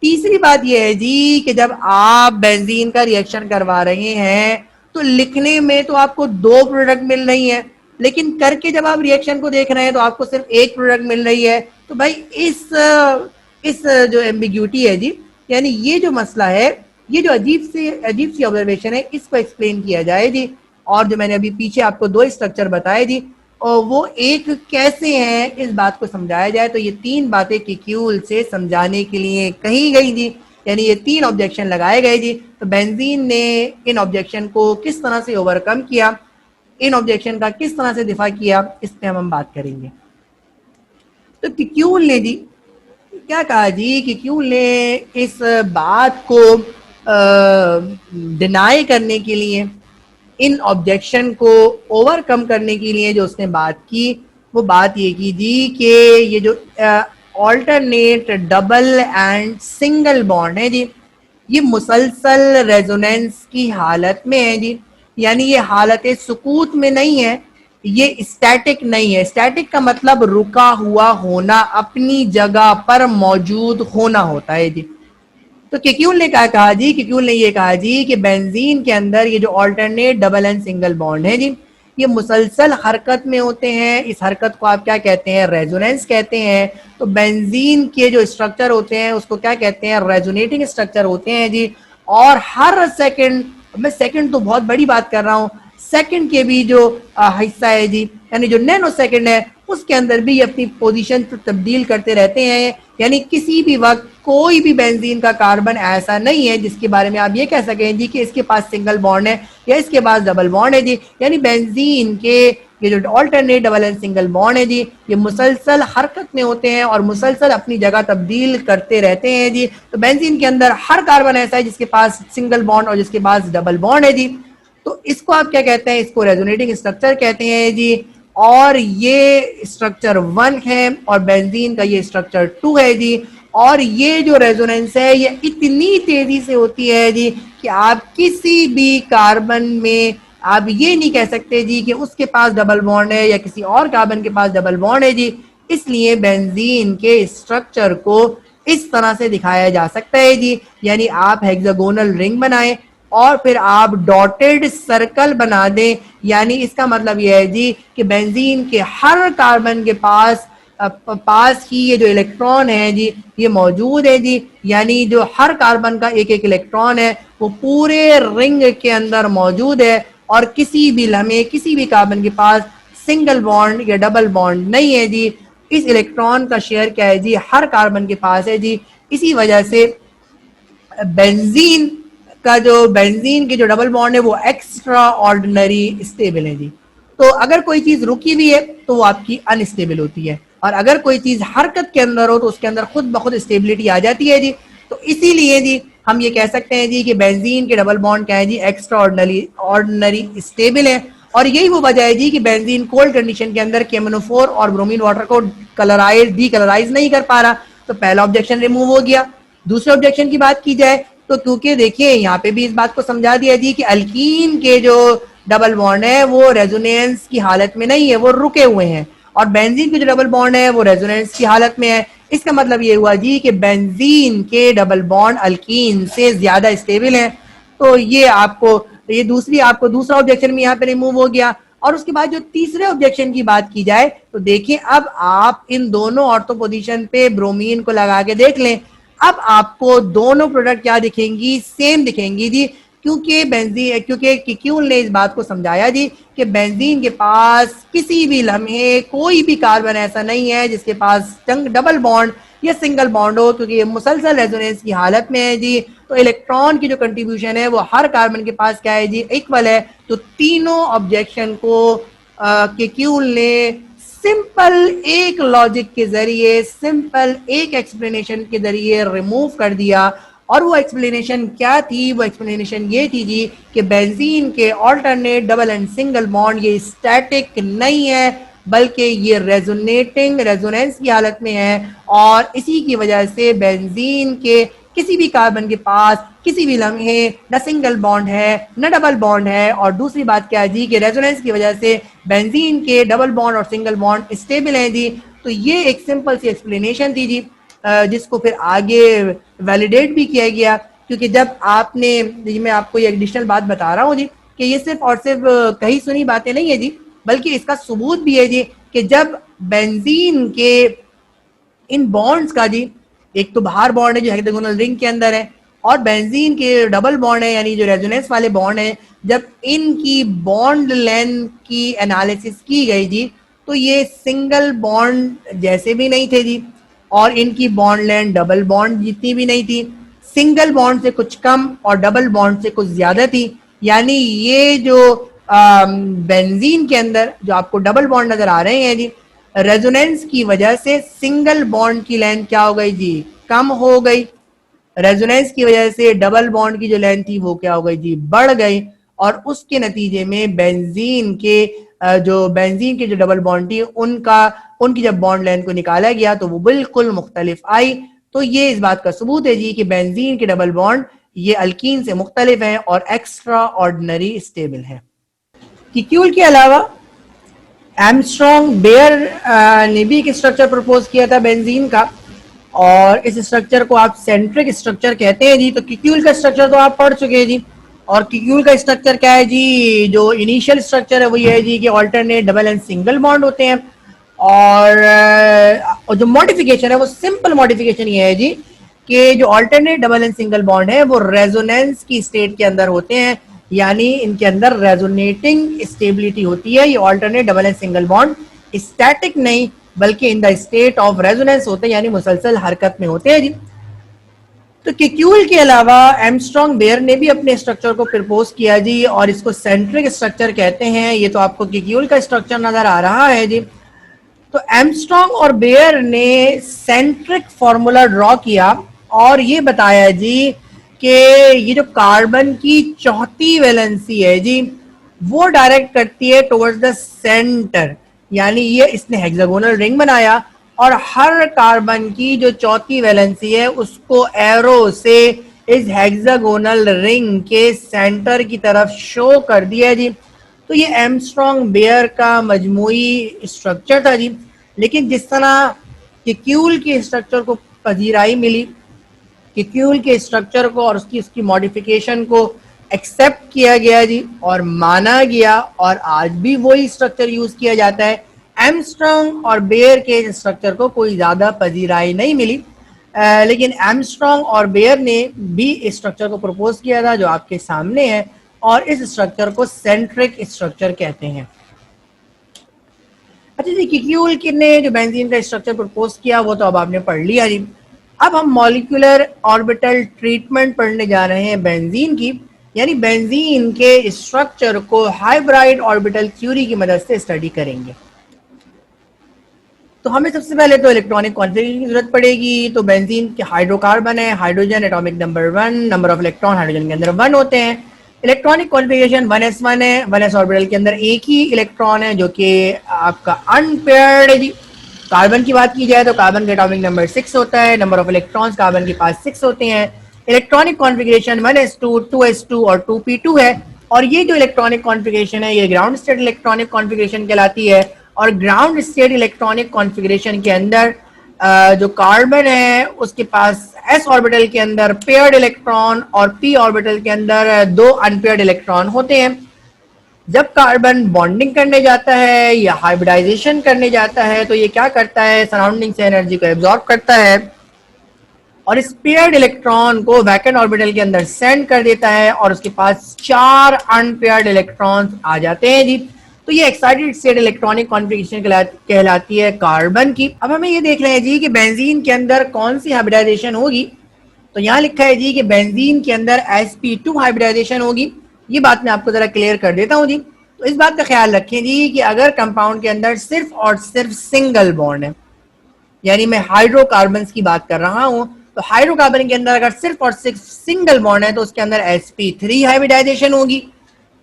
तीसरी बात यह है जी कि जब आप बेंजीन का रिएक्शन करवा रहे हैं तो लिखने में तो आपको दो प्रोडक्ट मिल रही है, लेकिन करके जब आप रिएक्शन को देख रहे हैं तो आपको सिर्फ एक प्रोडक्ट मिल रही है। तो भाई इस जो एम्बिग्यूटी है जी, यानी ये जो मसला है, ये जो अजीब सी ऑब्जर्वेशन है, इसको एक्सप्लेन किया जाए जी। और जो मैंने अभी पीछे आपको दो स्ट्रक्चर बताए जी, और वो एक कैसे हैं, इस बात को समझाया जाए। तो ये तीन बातें क्यूल से समझाने के लिए कही गई जी, यानी ये तीन ऑब्जेक्शन लगाए गए जी। तो बेंजीन ने इन ऑब्जेक्शन को किस तरह से ओवरकम किया, इन ऑब्जेक्शन का किस तरह से दिफा किया, इस पे हम बात करेंगे। तो क्यूल ने जी क्या कहा जी कि क्यूल ने इस बात को डिनाई करने के लिए, इन ऑब्जेक्शन को ओवरकम करने के लिए जो उसने बात की, वो बात ये की जी कि ये जो alternate double and single bond है जी, ये मुसलसल रेजोनेंस की हालत में है जी, यानी ये हालत सुकूत में नहीं है, ये स्टैटिक नहीं है। स्टैटिक का मतलब रुका हुआ होना, अपनी जगह पर मौजूद होना होता है जी। तो क्यूल ने क्या कहा जी, क्यूल ने ये कहा जी कि बेंजीन के अंदर ये जो alternate double and single bond है जी, ये मुसलसल हरकत में होते हैं। इस हरकत को आप क्या कहते हैं, रेजोनेंस कहते हैं। तो बेंजीन के जो स्ट्रक्चर होते हैं उसको क्या कहते हैं, रेजोनेटिंग स्ट्रक्चर होते हैं जी। और हर सेकंड, मैं सेकंड तो बहुत बड़ी बात कर रहा हूँ, सेकंड के भी जो हिस्सा है जी, यानी जो नैनो सेकंड है, उसके अंदर भी अपनी पोजीशन तब्दील करते रहते हैं। यानी किसी भी वक्त कोई भी बेंजीन का कार्बन ऐसा नहीं है जिसके बारे में आप ये कह सकें जी कि इसके पास सिंगल बॉन्ड है या इसके पास डबल बॉन्ड है जी। यानी बेंजीन के ये जो alternate double and single bond है जी, ये मुसलसल हरकत में होते हैं और मुसलसल अपनी जगह तब्दील करते रहते हैं जी। तो बेंजीन के अंदर हर कार्बन ऐसा है जिसके पास सिंगल बॉन्ड और जिसके पास डबल बॉन्ड है जी। तो इसको आप क्या कहते हैं, इसको रेजोनेटिंग स्ट्रक्चर कहते हैं जी। और ये स्ट्रक्चर 1 है और बेंजीन का ये स्ट्रक्चर 2 है जी। और ये जो रेजोनेंस है ये इतनी तेजी से होती है जी कि आप किसी भी कार्बन में आप ये नहीं कह सकते जी कि उसके पास डबल बॉन्ड है या किसी और कार्बन के पास डबल बॉन्ड है जी। इसलिए बेंजीन के स्ट्रक्चर को इस तरह से दिखाया जा सकता है जी, यानी आप हेक्सागोनल रिंग बनाएं और फिर आप डॉटेड सर्कल बना दें, यानी इसका मतलब यह है जी कि बेंजीन के हर कार्बन के पास ही ये जो इलेक्ट्रॉन है जी ये मौजूद है जी, यानी जो हर कार्बन का एक एक इलेक्ट्रॉन है वो पूरे रिंग के अंदर मौजूद है और किसी भी लम्हे किसी भी कार्बन के पास सिंगल बॉन्ड या डबल बॉन्ड नहीं है जी। इस इलेक्ट्रॉन का शेयर क्या है जी, हर कार्बन के पास है जी। इसी वजह से बेंजीन बेंजीन के जो डबल बॉन्ड है वो एक्स्ट्रा ऑर्डिनरी स्टेबल है जी। तो अगर कोई चीज रुकी हुई है तो वो आपकी अनस्टेबल होती है, और अगर कोई चीज हरकत के अंदर हो तो उसके अंदर खुद ब खुद स्टेबिलिटी आ जाती है जी। तो इसीलिए जी हम ये कह सकते हैं जी कि बेंजीन के डबल बॉन्ड क्या है जी, एक्स्ट्रा ऑर्डिनरी स्टेबल है। और यही वो वजह है जी कि बेंजीन कोल्ड कंडीशन के अंदर केमनोफोर और ब्रोमीन वाटर को डीकलराइज नहीं कर पा रहा, तो पहला ऑब्जेक्शन रिमूव हो गया। दूसरे ऑब्जेक्शन की बात की जाए तो क्योंकि देखिए यहाँ पे भी इस बात को समझा दिया जी कि अल्कीन के जो डबल बॉन्ड है वो रेजोनेंस की हालत में नहीं है, वो रुके हुए हैं, और बेंजीन के जो डबल बॉन्ड है वो रेजोनेंस की हालत में है। इसका मतलब ये हुआ जी कि बेंजीन के डबल बॉन्ड अल्कीन से ज्यादा स्टेबल है। तो ये दूसरा ऑब्जेक्शन भी यहाँ पे रिमूव हो गया। और उसके बाद जो तीसरे ऑब्जेक्शन की बात की जाए तो देखिए अब आप इन दोनों ऑर्थो पोजीशन पे ब्रोमीन को लगा के देख लें, अब आपको दोनों प्रोडक्ट क्या दिखेंगी, सेम दिखेंगी जी। क्योंकि किक्यूल ने इस बात को समझाया जी कि बेंजीन के पास किसी भी लम्हे कोई भी कार्बन ऐसा नहीं है जिसके पास डबल बॉन्ड या सिंगल बॉन्ड हो, क्योंकि ये मुसलसल रेजोनेंस की हालत में है जी। तो इलेक्ट्रॉन की जो कंट्रीब्यूशन है वो हर कार्बन के पास क्या है जी, इक्वल है। तो तीनों ऑब्जेक्शन को किक्यूल ने सिंपल एक लॉजिक के जरिए, सिंपल एक एक्सप्लेनेशन के जरिए रिमूव कर दिया। और वो एक्सप्लेनेशन क्या थी, वो एक्सप्लेनेशन ये थी जी कि बेंजीन के alternate double and single bond ये स्टैटिक नहीं है बल्कि ये रेजोनेंस की हालत में है, और इसी की वजह से बेंजीन के किसी भी कार्बन के पास किसी भी लम्हे न सिंगल बॉन्ड है न डबल बॉन्ड है। और दूसरी बात क्या है जी कि रेजोनेंस की वजह से बेंजीन के डबल बॉन्ड और सिंगल बॉन्ड स्टेबल हैं जी। तो ये एक सिंपल सी एक्सप्लेनेशन थी जी, जिसको फिर आगे वैलिडेट भी किया गया। क्योंकि जब मैं आपको ये एडिशनल बात बता रहा हूँ जी कि ये सिर्फ और सिर्फ कहीं सुनी बातें नहीं है जी, बल्कि इसका सबूत भी है जी कि जब बेंजीन के इन बॉन्ड्स का जी, एक तो बाहर बॉन्ड है जो हेक्सागोनल रिंग के अंदर है, और बेंजीन के डबल बॉन्ड है यानी जो रेजोनेंस वाले बॉन्ड है, जब इनकी बॉन्ड लेंथ की एनालिसिस की गई जी तो ये सिंगल बॉन्ड जैसे भी नहीं थे जी, और इनकी बॉन्ड लेंथ डबल बॉन्ड जितनी भी नहीं थी, सिंगल बॉन्ड से कुछ कम और डबल बॉन्ड से कुछ ज्यादा थी। यानी ये जो बेंजीन के अंदर जो आपको डबल बॉन्ड नजर आ रहे हैं जी, रेजोनेंस की वजह से सिंगल बॉन्ड की लेंथ क्या हो गई जी, कम हो गई। रेजोनेंस की वजह से डबल बॉन्ड की जो लेंथ थी वो क्या हो गई जी, बढ़ गई। और उसके नतीजे में बेंजीन के जो डबल बॉन्ड थी उनकी जब बॉन्ड लेंथ को निकाला गया तो वो बिल्कुल मुख्तलिफ आई। तो ये इस बात का सबूत है जी कि बेंजीन के डबल बॉन्ड ये अल्कीन से मुख्तलिफ हैं और एक्स्ट्रा ऑर्डिनरी स्टेबल है। किक्यूल के अलावा आर्मस्ट्रांग बेयर ने भी एक स्ट्रक्चर प्रपोज किया था बेंजीन का, और इस स्ट्रक्चर को आप सेंट्रिक स्ट्रक्चर कहते हैं जी। तो किक्यूल का स्ट्रक्चर तो आप पढ़ चुके हैं जी, और किक्यूल का स्ट्रक्चर क्या है जी, जो इनिशियल स्ट्रक्चर है वो ये है जी कि alternate double and single bond होते हैं, और जो मॉडिफिकेशन है वो सिंपल मॉडिफिकेशन ये है जी कि जो alternate double and single bond है वो रेजोनेंस की स्टेट के अंदर होते हैं, यानी इनके अंदर रेजोनेटिंग स्टेबिलिटी होती है। ये alternate double and single bond static नहीं बल्कि in the state of resonance होते हैं, यानी मुसलसल हरकत में होते हैं जी। तो किक्यूल के अलावा आर्मस्ट्रांग बेयर ने भी अपने स्ट्रक्चर को प्रपोज किया जी, और इसको सेंट्रिक स्ट्रक्चर कहते हैं। ये तो आपको किक्यूल का स्ट्रक्चर नजर आ रहा है जी। तो आर्मस्ट्रांग और बेयर ने सेंट्रिक फॉर्मूला ड्रॉ किया और ये बताया जी कि ये जो कार्बन की चौथी वैलेंसी है जी वो डायरेक्ट करती है टुवर्ड्स द सेंटर, यानी ये इसने हेक्सागोनल रिंग बनाया और हर कार्बन की जो चौथी वैलेंसी है उसको एरो से इस हेक्सागोनल रिंग के सेंटर की तरफ शो कर दिया जी। तो ये आर्मस्ट्रांग बेयर का मजमूई स्ट्रक्चर था जी। लेकिन जिस तरह कि क्यूल के स्ट्रक्चर को पजीराई मिली, कि क्यूल के स्ट्रक्चर को और उसकी मॉडिफिकेशन को एक्सेप्ट किया गया जी और माना गया, और आज भी वही स्ट्रक्चर यूज किया जाता है। एमस्ट्रॉन्ग और बेयर के स्ट्रक्चर को कोई ज़्यादा पजीराई नहीं मिली, लेकिन एमस्ट्रॉन्ग और बेयर ने भी इस स्ट्रक्चर को प्रपोज किया था जो आपके सामने है, और इस स्ट्रक्चर को सेंट्रिक स्ट्रक्चर कहते हैं। अच्छा जी, क्यूल ने जो बेंजीन का स्ट्रक्चर प्रपोज किया वो तो अब आपने पढ़ लिया जी। अब हम मॉलिक्यूलर ऑर्बिटल ट्रीटमेंट पढ़ने जा रहे हैं बेंजीन की, यानी बेंजीन के स्ट्रक्चर को हाइब्राइड ऑर्बिटल थ्योरी की मदद से स्टडी करेंगे। तो हमें सबसे पहले तो इलेक्ट्रॉनिक कॉन्फ़िगरेशन की जरूरत पड़ेगी। तो बेंजीन के हाइड्रोकार्बन है, hydrogen atomic number 1, number of electron hydrogen के अंदर 1 होते हैं। इलेक्ट्रॉनिक कॉन्फ़िगरेशन 1s1 है, 1s ऑर्बिटल के अंदर एक ही इलेक्ट्रॉन है जो कि आपका अनपेयर्ड है जी। कार्बन की बात की जाए तो कार्बन का एटॉमिक नंबर 6 होता है, नंबर ऑफ इलेक्ट्रॉन्स कार्बन के पास 6 होते हैं। इलेक्ट्रॉनिक कॉन्फ़िगरेशन 1s2, 2s2 और 2p2 है, और ये जो इलेक्ट्रॉनिक कॉन्फ़िगरेशन है ये ग्राउंड स्टेट इलेक्ट्रॉनिक कॉन्फ़िगरेशन कहलाती है। और ग्राउंड स्टेट इलेक्ट्रॉनिक कॉन्फ़िगरेशन के अंदर जो कार्बन है उसके पास s ऑर्बिटल के अंदर पेयर्ड इलेक्ट्रॉन और p ऑर्बिटल के अंदर 2 अनपेयर्ड इलेक्ट्रॉन होते हैं। जब कार्बन बॉन्डिंग करने जाता है या हाइब्रिडाइजेशन करने जाता है तो ये क्या करता है, सराउंडिंग से एनर्जी को एब्जॉर्ब करता है और इस पेयर्ड इलेक्ट्रॉन को वैकेंट ऑर्बिटल के अंदर सेंड कर देता है, और उसके पास 4 अनपेयर्ड इलेक्ट्रॉन्स आ जाते हैं जी। तो ये एक्साइटेड स्टेट इलेक्ट्रॉनिक कॉन्फ़िगरेशन कहलाती है कार्बन की। अब हमें ये देख रहे हैं जी कि बेंजीन के अंदर कौन सी हाइब्रिडाइजेशन होगी। तो यहाँ लिखा है जी कि बेंजीन के अंदर sp2 हाइब्रिडाइजेशन होगी। ये बात मैं आपको जरा क्लियर कर देता हूँ जी। तो इस बात का ख्याल रखें जी कि अगर कंपाउंड के अंदर सिर्फ और सिर्फ सिंगल बॉन्ड है, यानी मैं हाइड्रोकार्बन की बात कर रहा हूँ, तो हाइड्रोकार्बन के अंदर अगर सिर्फ और सिर्फ सिंगल बॉन्ड है तो उसके अंदर sp3 हाइब्रिडाइजेशन होगी।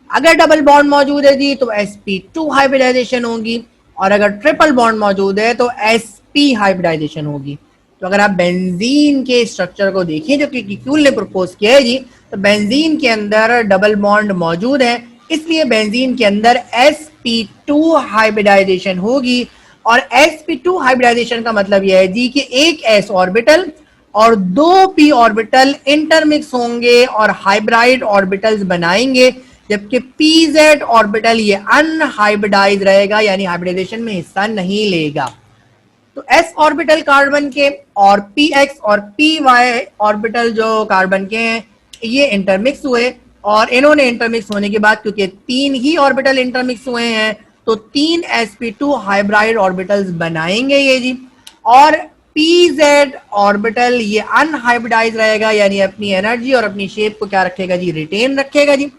अगर डबल बॉन्ड मौजूद है जी तो sp2 हाइब्रिडाइजेशन होगी, और अगर ट्रिपल बॉन्ड मौजूद है तो sp हाइब्रिडाइजेशन होगी। तो अगर आप बेंजीन के स्ट्रक्चर को देखें जो कि क्यूल ने प्रपोज किया है जी, तो बेंजीन के अंदर डबल बॉन्ड मौजूद है, इसलिए बेंजीन के अंदर sp2 हाइब्रिडाइजेशन होगी। और sp2 हाइब्रिडाइजेशन का मतलब यह है जी कि एक s ऑर्बिटल और 2 p ऑर्बिटल इंटरमिक्स होंगे और हाइब्राइड ऑर्बिटल्स बनाएंगे, जबकि pz ऑर्बिटल ये अनहाइब्रिडाइज रहेगा, यानी हाइब्रिडाइजेशन में हिस्सा नहीं लेगा। तो s ऑर्बिटल कार्बन के और px और py ऑर्बिटल जो कार्बन के हैं ये इंटरमिक्स हुए, और इन्होंने इंटरमिक्स होने के बाद क्योंकि 3 ही ऑर्बिटल इंटरमिक्स हुए हैं तो 3 sp2 हाइब्राइड ऑर्बिटल्स बनाएंगे ये जी। और pz ऑर्बिटल ये अनहाइब्रिडाइज रहेगा, यानी अपनी एनर्जी और अपनी शेप को क्या रखेगा जी, रिटेन रखेगा जी।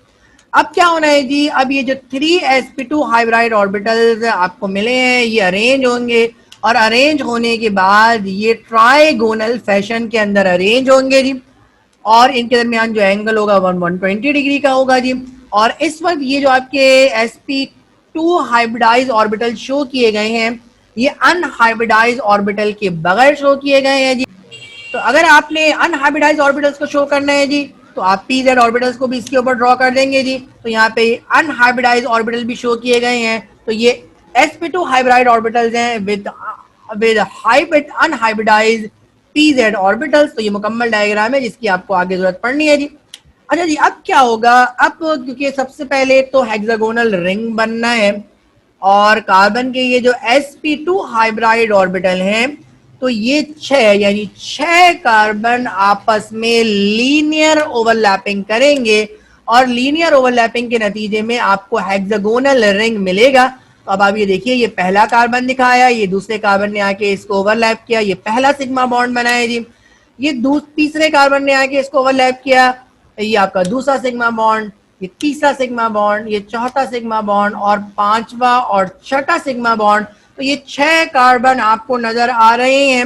अब क्या होना है जी, अब ये जो 3 sp2 हाइब्राइड ऑर्बिटल्स आपको मिले हैं ये अरेंज होंगे, और अरेंज होने के बाद ये ट्राइगोनल फैशन के अंदर अरेंज होंगे जी, और इनके दरमियान जो एंगल होगा 120 डिग्री का होगा जी। और इस वक्त ये जो आपके sp2 हाइब्रिडाइज ऑर्बिटल शो किए गए हैं ये अनहाइब्रिडाइज ऑर्बिटल के बगैर शो किए गए हैं जी। तो अगर आपने अनहाइब्रिडाइज ऑर्बिटल्स को शो करना है जी तो आप pz ऑर्बिटल्स को भी इसके ऊपर ड्रॉ कर देंगे जी। तो यहाँ पे अनहाइब्रिडाइज ऑर्बिटल भी शो किए गए हैं, तो ये sp2 हाइब्राइड ऑर्बिटल्स हैं with hybrid unhybridised pz orbitals. तो ये मुकम्मल डायग्राम है जिसकी आपको आगे जरूरत पड़नी है जी। अच्छा जी, अब क्या होगा, अब क्योंकि सबसे पहले तो हेक्सागोनल रिंग बनना है, और कार्बन के ये जो sp2 हाइब्राइड ऑर्बिटल हैं तो ये 6 यानी 6 कार्बन आपस में लीनियर ओवरलैपिंग करेंगे, और लीनियर ओवरलैपिंग के नतीजे में आपको हेक्सागोनल रिंग मिलेगा। तो अब आप ये देखिए, ये पहला कार्बन दिखाया, ये दूसरे कार्बन ने आके इसको ओवरलैप किया, ये पहला सिग्मा बॉन्ड बनाया जी। ये तीसरे कार्बन ने आके इसको ओवरलैप किया, ये आपका दूसरा सिग्मा बॉन्ड, ये तीसरा सिग्मा बॉन्ड, ये चौथा सिग्मा बॉन्ड, और पांचवा और छठा सिग्मा बॉन्ड। तो ये 6 कार्बन आपको नजर आ रहे हैं।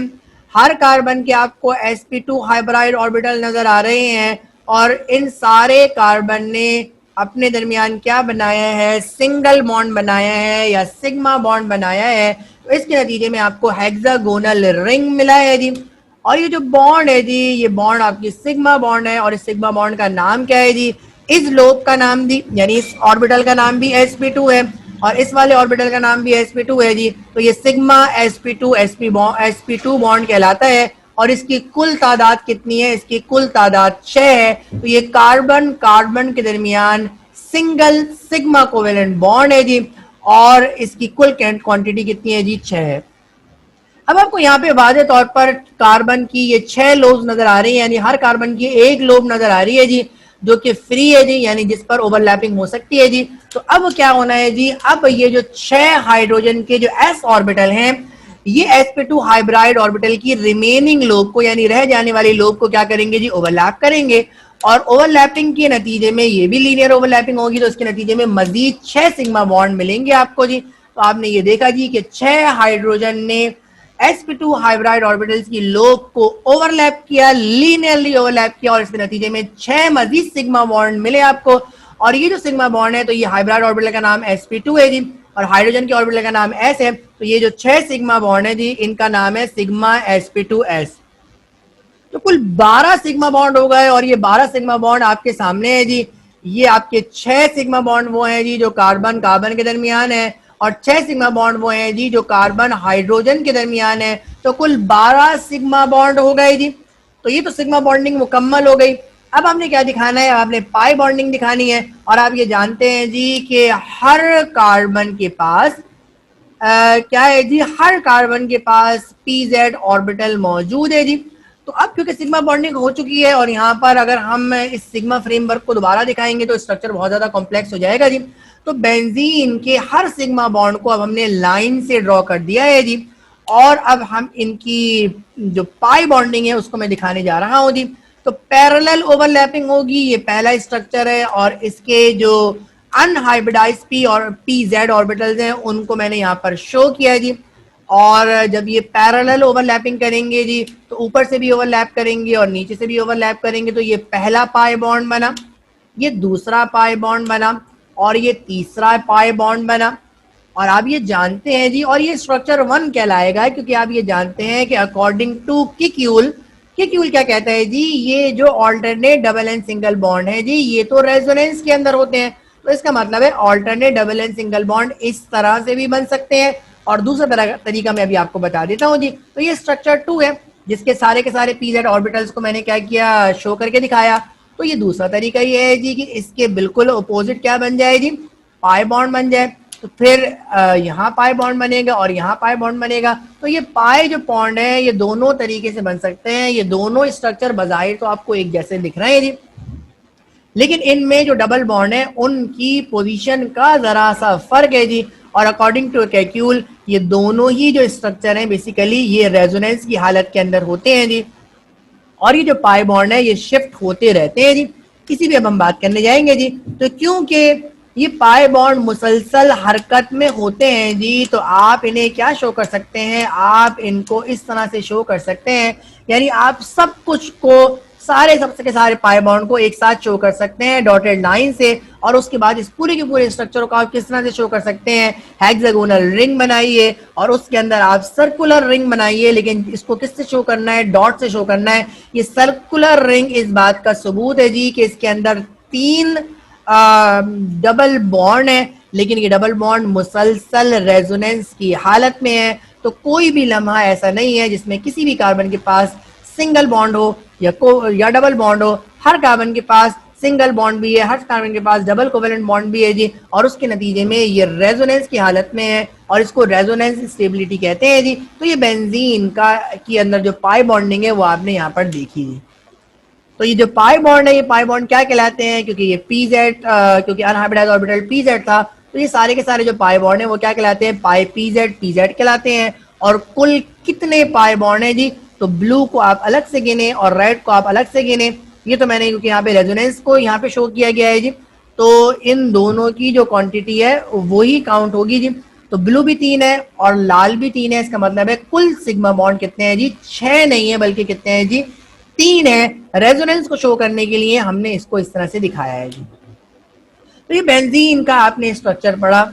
हर कार्बन के आपको sp2 हाइब्राइड ऑर्बिटल नजर आ रहे हैं, और इन सारे कार्बन ने अपने दरमियान क्या बनाया है, सिंगल बॉन्ड बनाया है या सिग्मा बॉन्ड बनाया है। तो इसके नतीजे में आपको हेक्सागोनल रिंग मिला है जी। और ये जो बॉन्ड है जी, ये बॉन्ड आपकी सिग्मा बॉन्ड है, और इस सिग्मा बॉन्ड का नाम क्या है जी, इस लोब का नाम दी, यानी इस ऑर्बिटल का नाम भी sp2 है। और इस वाले ऑर्बिटल का नाम भी sp2 है जी। तो ये सिग्मा sp2 बॉन्ड कहलाता है और इसकी कुल तादाद कितनी है? इसकी कुल तादाद 6 है। तो ये कार्बन कार्बन के दरमियान सिंगल सिग्मा कोवेलेंट बॉन्ड है जी और इसकी कुल क्वांटिटी कितनी है जी? 6 है। अब आपको यहाँ पे वाज़े तौर पर कार्बन की ये 6 लोब्स नजर आ रही है, यानी हर कार्बन की एक लोब नजर आ रही है जी जो कि फ्री है जी, यानी जिस पर ओवरलैपिंग हो सकती है जी। तो अब क्या होना है जी? अब ये जो 6 हाइड्रोजन के जो s ऑर्बिटल हैं, ये sp2 हाइब्राइड ऑर्बिटल की रिमेनिंग लोब को, यानी रह जाने वाली लोब को क्या करेंगे जी? ओवरलैप करेंगे और ओवरलैपिंग के नतीजे में ये भी लीनियर ओवरलैपिंग होगी, तो इसके नतीजे में मजीद 6 सिग्मा बॉन्ड मिलेंगे आपको जी। तो आपने ये देखा जी कि 6 हाइड्रोजन ने sp2 हाइब्राइड ऑर्बिटल्स की लोब को ओवरलैप किया, लीनियरली ओवरलैप किया और इसके नतीजे में 6 मजीद सिग्मा बॉन्ड मिले आपको। और ये जो सिग्मा बॉन्ड है, तो ये हाइब्राइड ऑर्बिटल का नाम sp2 है जी और हाइड्रोजन के ऑर्बिटल का नाम s है। तो ये जो 6 सिग्मा बॉन्ड है जी, इनका नाम है सिग्मा sp2s। तो कुल 12 सिग्मा बॉन्ड हो गए और ये 12 सिग्मा बॉन्ड आपके सामने है जी। ये आपके 6 सिग्मा बॉन्ड वो हैं जी जो कार्बन कार्बन के दरमियान है और 6 सिग्मा बॉन्ड वो हैं जी जो कार्बन हाइड्रोजन के दरमियान है। तो कुल 12 सिग्मा बॉन्ड हो गए जी। तो ये तो सिग्मा बॉन्डिंग मुकम्मल हो गई। अब आपने क्या दिखाना है? आपने पाई बॉन्डिंग दिखानी है। और आप ये जानते हैं जी कि हर कार्बन के पास क्या है जी? हर कार्बन के पास pz ऑर्बिटल मौजूद है जी। तो अब क्योंकि सिग्मा बॉन्डिंग हो चुकी है और यहाँ पर अगर हम इस सिग्मा फ्रेमवर्क को दोबारा दिखाएंगे तो स्ट्रक्चर बहुत ज्यादा कॉम्प्लेक्स हो जाएगा जी। तो बेंजीन के हर सिग्मा बॉन्ड को अब हमने लाइन से ड्रॉ कर दिया है जी और अब हम इनकी जो पाई बॉन्डिंग है उसको मैं दिखाने जा रहा हूँ जी। तो पैरेलल ओवरलैपिंग होगी, ये पहला स्ट्रक्चर है और इसके जो अनहाइब्रिडाइज्ड p और pz ऑर्बिटल्स हैं उनको मैंने यहाँ पर शो किया है जी। और जब ये पैरेलल ओवरलैपिंग करेंगे जी तो ऊपर से भी ओवरलैप करेंगे और नीचे से भी ओवरलैप करेंगे। तो ये पहला पाई बॉन्ड बना, ये दूसरा पाई बॉन्ड बना और ये तीसरा पाई बॉन्ड बना। और आप ये जानते हैं जी, और ये स्ट्रक्चर 1 कहलाएगा क्योंकि आप ये जानते हैं कि अकॉर्डिंग टू किक्यूल क्या कहता है जी? ये जो alternate double and single bond है जी, ये तो रेजोनेंस के अंदर होते हैं। तो इसका मतलब है alternate double and single bond इस तरह से भी बन सकते हैं और दूसरा तरीका मैं अभी आपको बता देता हूँ जी। तो ये स्ट्रक्चर 2 है जिसके सारे के सारे pz ऑर्बिटल्स को मैंने क्या किया? शो करके दिखाया। तो ये दूसरा तरीका ये है जी कि इसके बिल्कुल अपोजिट क्या बन जाए जी? पाई बॉन्ड बन जाए। तो फिर यहाँ पाई बॉन्ड बनेगा और यहाँ पाई बॉन्ड बनेगा। तो ये पाई जो बॉन्ड है ये दोनों तरीके से बन सकते हैं। ये दोनों स्ट्रक्चर बजाहिर तो आपको एक जैसे दिख रहे हैं जी, लेकिन इनमें जो डबल बॉन्ड है उनकी पोजीशन का जरा सा फर्क है जी। और अकॉर्डिंग टू कैक्यूल ये दोनों ही जो स्ट्रक्चर हैं बेसिकली ये रेजोनेंस की हालत के अंदर होते हैं जी और ये जो पाई बॉन्ड है ये शिफ्ट होते रहते हैं जी। इसी भी अब हम बात करने जाएंगे जी। तो क्योंकि ये पाई बॉन्ड मुसलसल हरकत में होते हैं जी, तो आप इन्हें क्या शो कर सकते हैं? आप इनको इस तरह से शो कर सकते हैं, यानी आप सब कुछ को सारे सबसे के सारे पाई बॉन्ड को एक साथ शो कर सकते हैं डॉटेड लाइन से। और उसके बाद इस पूरे के पूरे स्ट्रक्चर को आप किस तरह से शो कर सकते हैं? हेक्सागोनल रिंग बनाइए और उसके अंदर आप सर्कुलर रिंग बनाइए, लेकिन इसको किससे शो करना है? डॉट से शो करना है। ये सर्कुलर रिंग इस बात का सबूत है जी कि इसके अंदर 3 डबल बॉन्ड है, लेकिन ये डबल बॉन्ड मुसलसल रेजोनेंस की हालत में है। तो कोई भी लम्हा ऐसा नहीं है जिसमें किसी भी कार्बन के पास सिंगल बॉन्ड हो या डबल बॉन्ड हो। हर कार्बन के पास सिंगल बॉन्ड भी है, हर कार्बन के पास डबल कोवेलेंट बॉन्ड भी है जी और उसके नतीजे में ये रेजोनेंस की हालत में है और इसको रेजोनेंस स्टेबिलिटी कहते हैं जी। तो ये बेंजीन का के अंदर जो पाई बॉन्डिंग है वो आपने यहाँ पर देखी जी। तो ये जो पाई बॉन्ड है ये पाई बॉन्ड क्या कहलाते हैं? क्योंकि ये pz क्योंकि अनहाइब्रिडाइज्ड ऑर्बिटल pz था, तो ये सारे के सारे जो पाई बॉन्ड है वो क्या कहलाते हैं? पाई pz कहलाते हैं। और कुल कितने पाई बॉन्ड है जी? तो ब्लू को आप अलग से गिने और रेड को आप अलग से गिने। ये तो मैंने क्योंकि यहाँ पे रेजोनेंस को यहाँ पे शो किया गया है जी, तो इन दोनों की जो क्वांटिटी है वही काउंट होगी जी। तो ब्लू भी 3 है और लाल भी 3 है। इसका मतलब है कुल सिग्मा बॉन्ड कितने हैं जी? 6 नहीं है बल्कि कितने हैं जी? 3 है। रेजोनेंस को शो करने के लिए हमने इसको इस तरह से दिखाया है जी। तो ये बेंजीन का आपने स्ट्रक्चर पढ़ा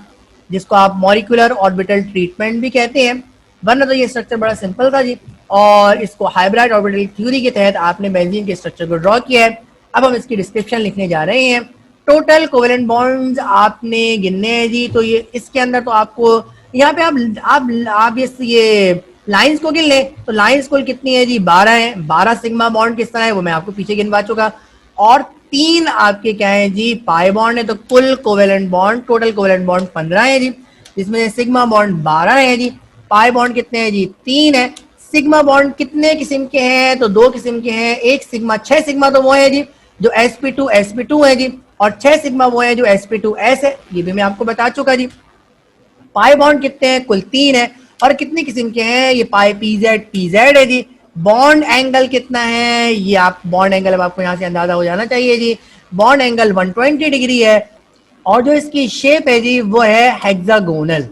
जिसको आप मॉलिक्यूलर ऑर्बिटल ट्रीटमेंट भी कहते हैं, वरना तो ये स्ट्रक्चर बड़ा सिंपल था जी। और इसको हाइब्रिड ऑर्बिटल थ्योरी के तहत आपने बेंजीन के स्ट्रक्चर को ड्रॉ किया है। अब हम इसकी डिस्क्रिप्शन लिखने जा रहे हैं। टोटल कोवेलेंट बॉन्ड्स आपने गिनने हैं जी। तो ये इसके अंदर तो आपको यहाँ पे आप ये लाइंस को गिन लें तो लाइंस कुल कितनी है जी 12 है। 12 सिग्मा बॉन्ड किस तरह है वो मैं आपको पीछे गिनवा चुका। और 3 आपके क्या है जी पाई बॉन्ड है। तो कुल covalent bond total covalent bond 15 है जी, जिसमें सिग्मा बॉन्ड 12 है जी, पाई बॉन्ड कितने हैं जी 3 है। सिग्मा बॉन्ड कितने किस्म के हैं तो 2 किस्म के हैं। एक सिग्मा 6 सिग्मा तो वो है जी जो sp2 है जी, और 6 सिग्मा वो है जो sp2s है, ये भी मैं आपको बता चुका जी। पाई बॉन्ड कितने हैं कुल 3 है। और कितने किस्म के हैं ये पाई pz है जी। बॉन्ड एंगल कितना है ये आप बॉन्ड एंगल अब आपको यहाँ से अंदाजा हो जाना चाहिए जी। बॉन्ड एंगल 120 डिग्री है और जो इसकी शेप है जी वो है हेक्सागोनल।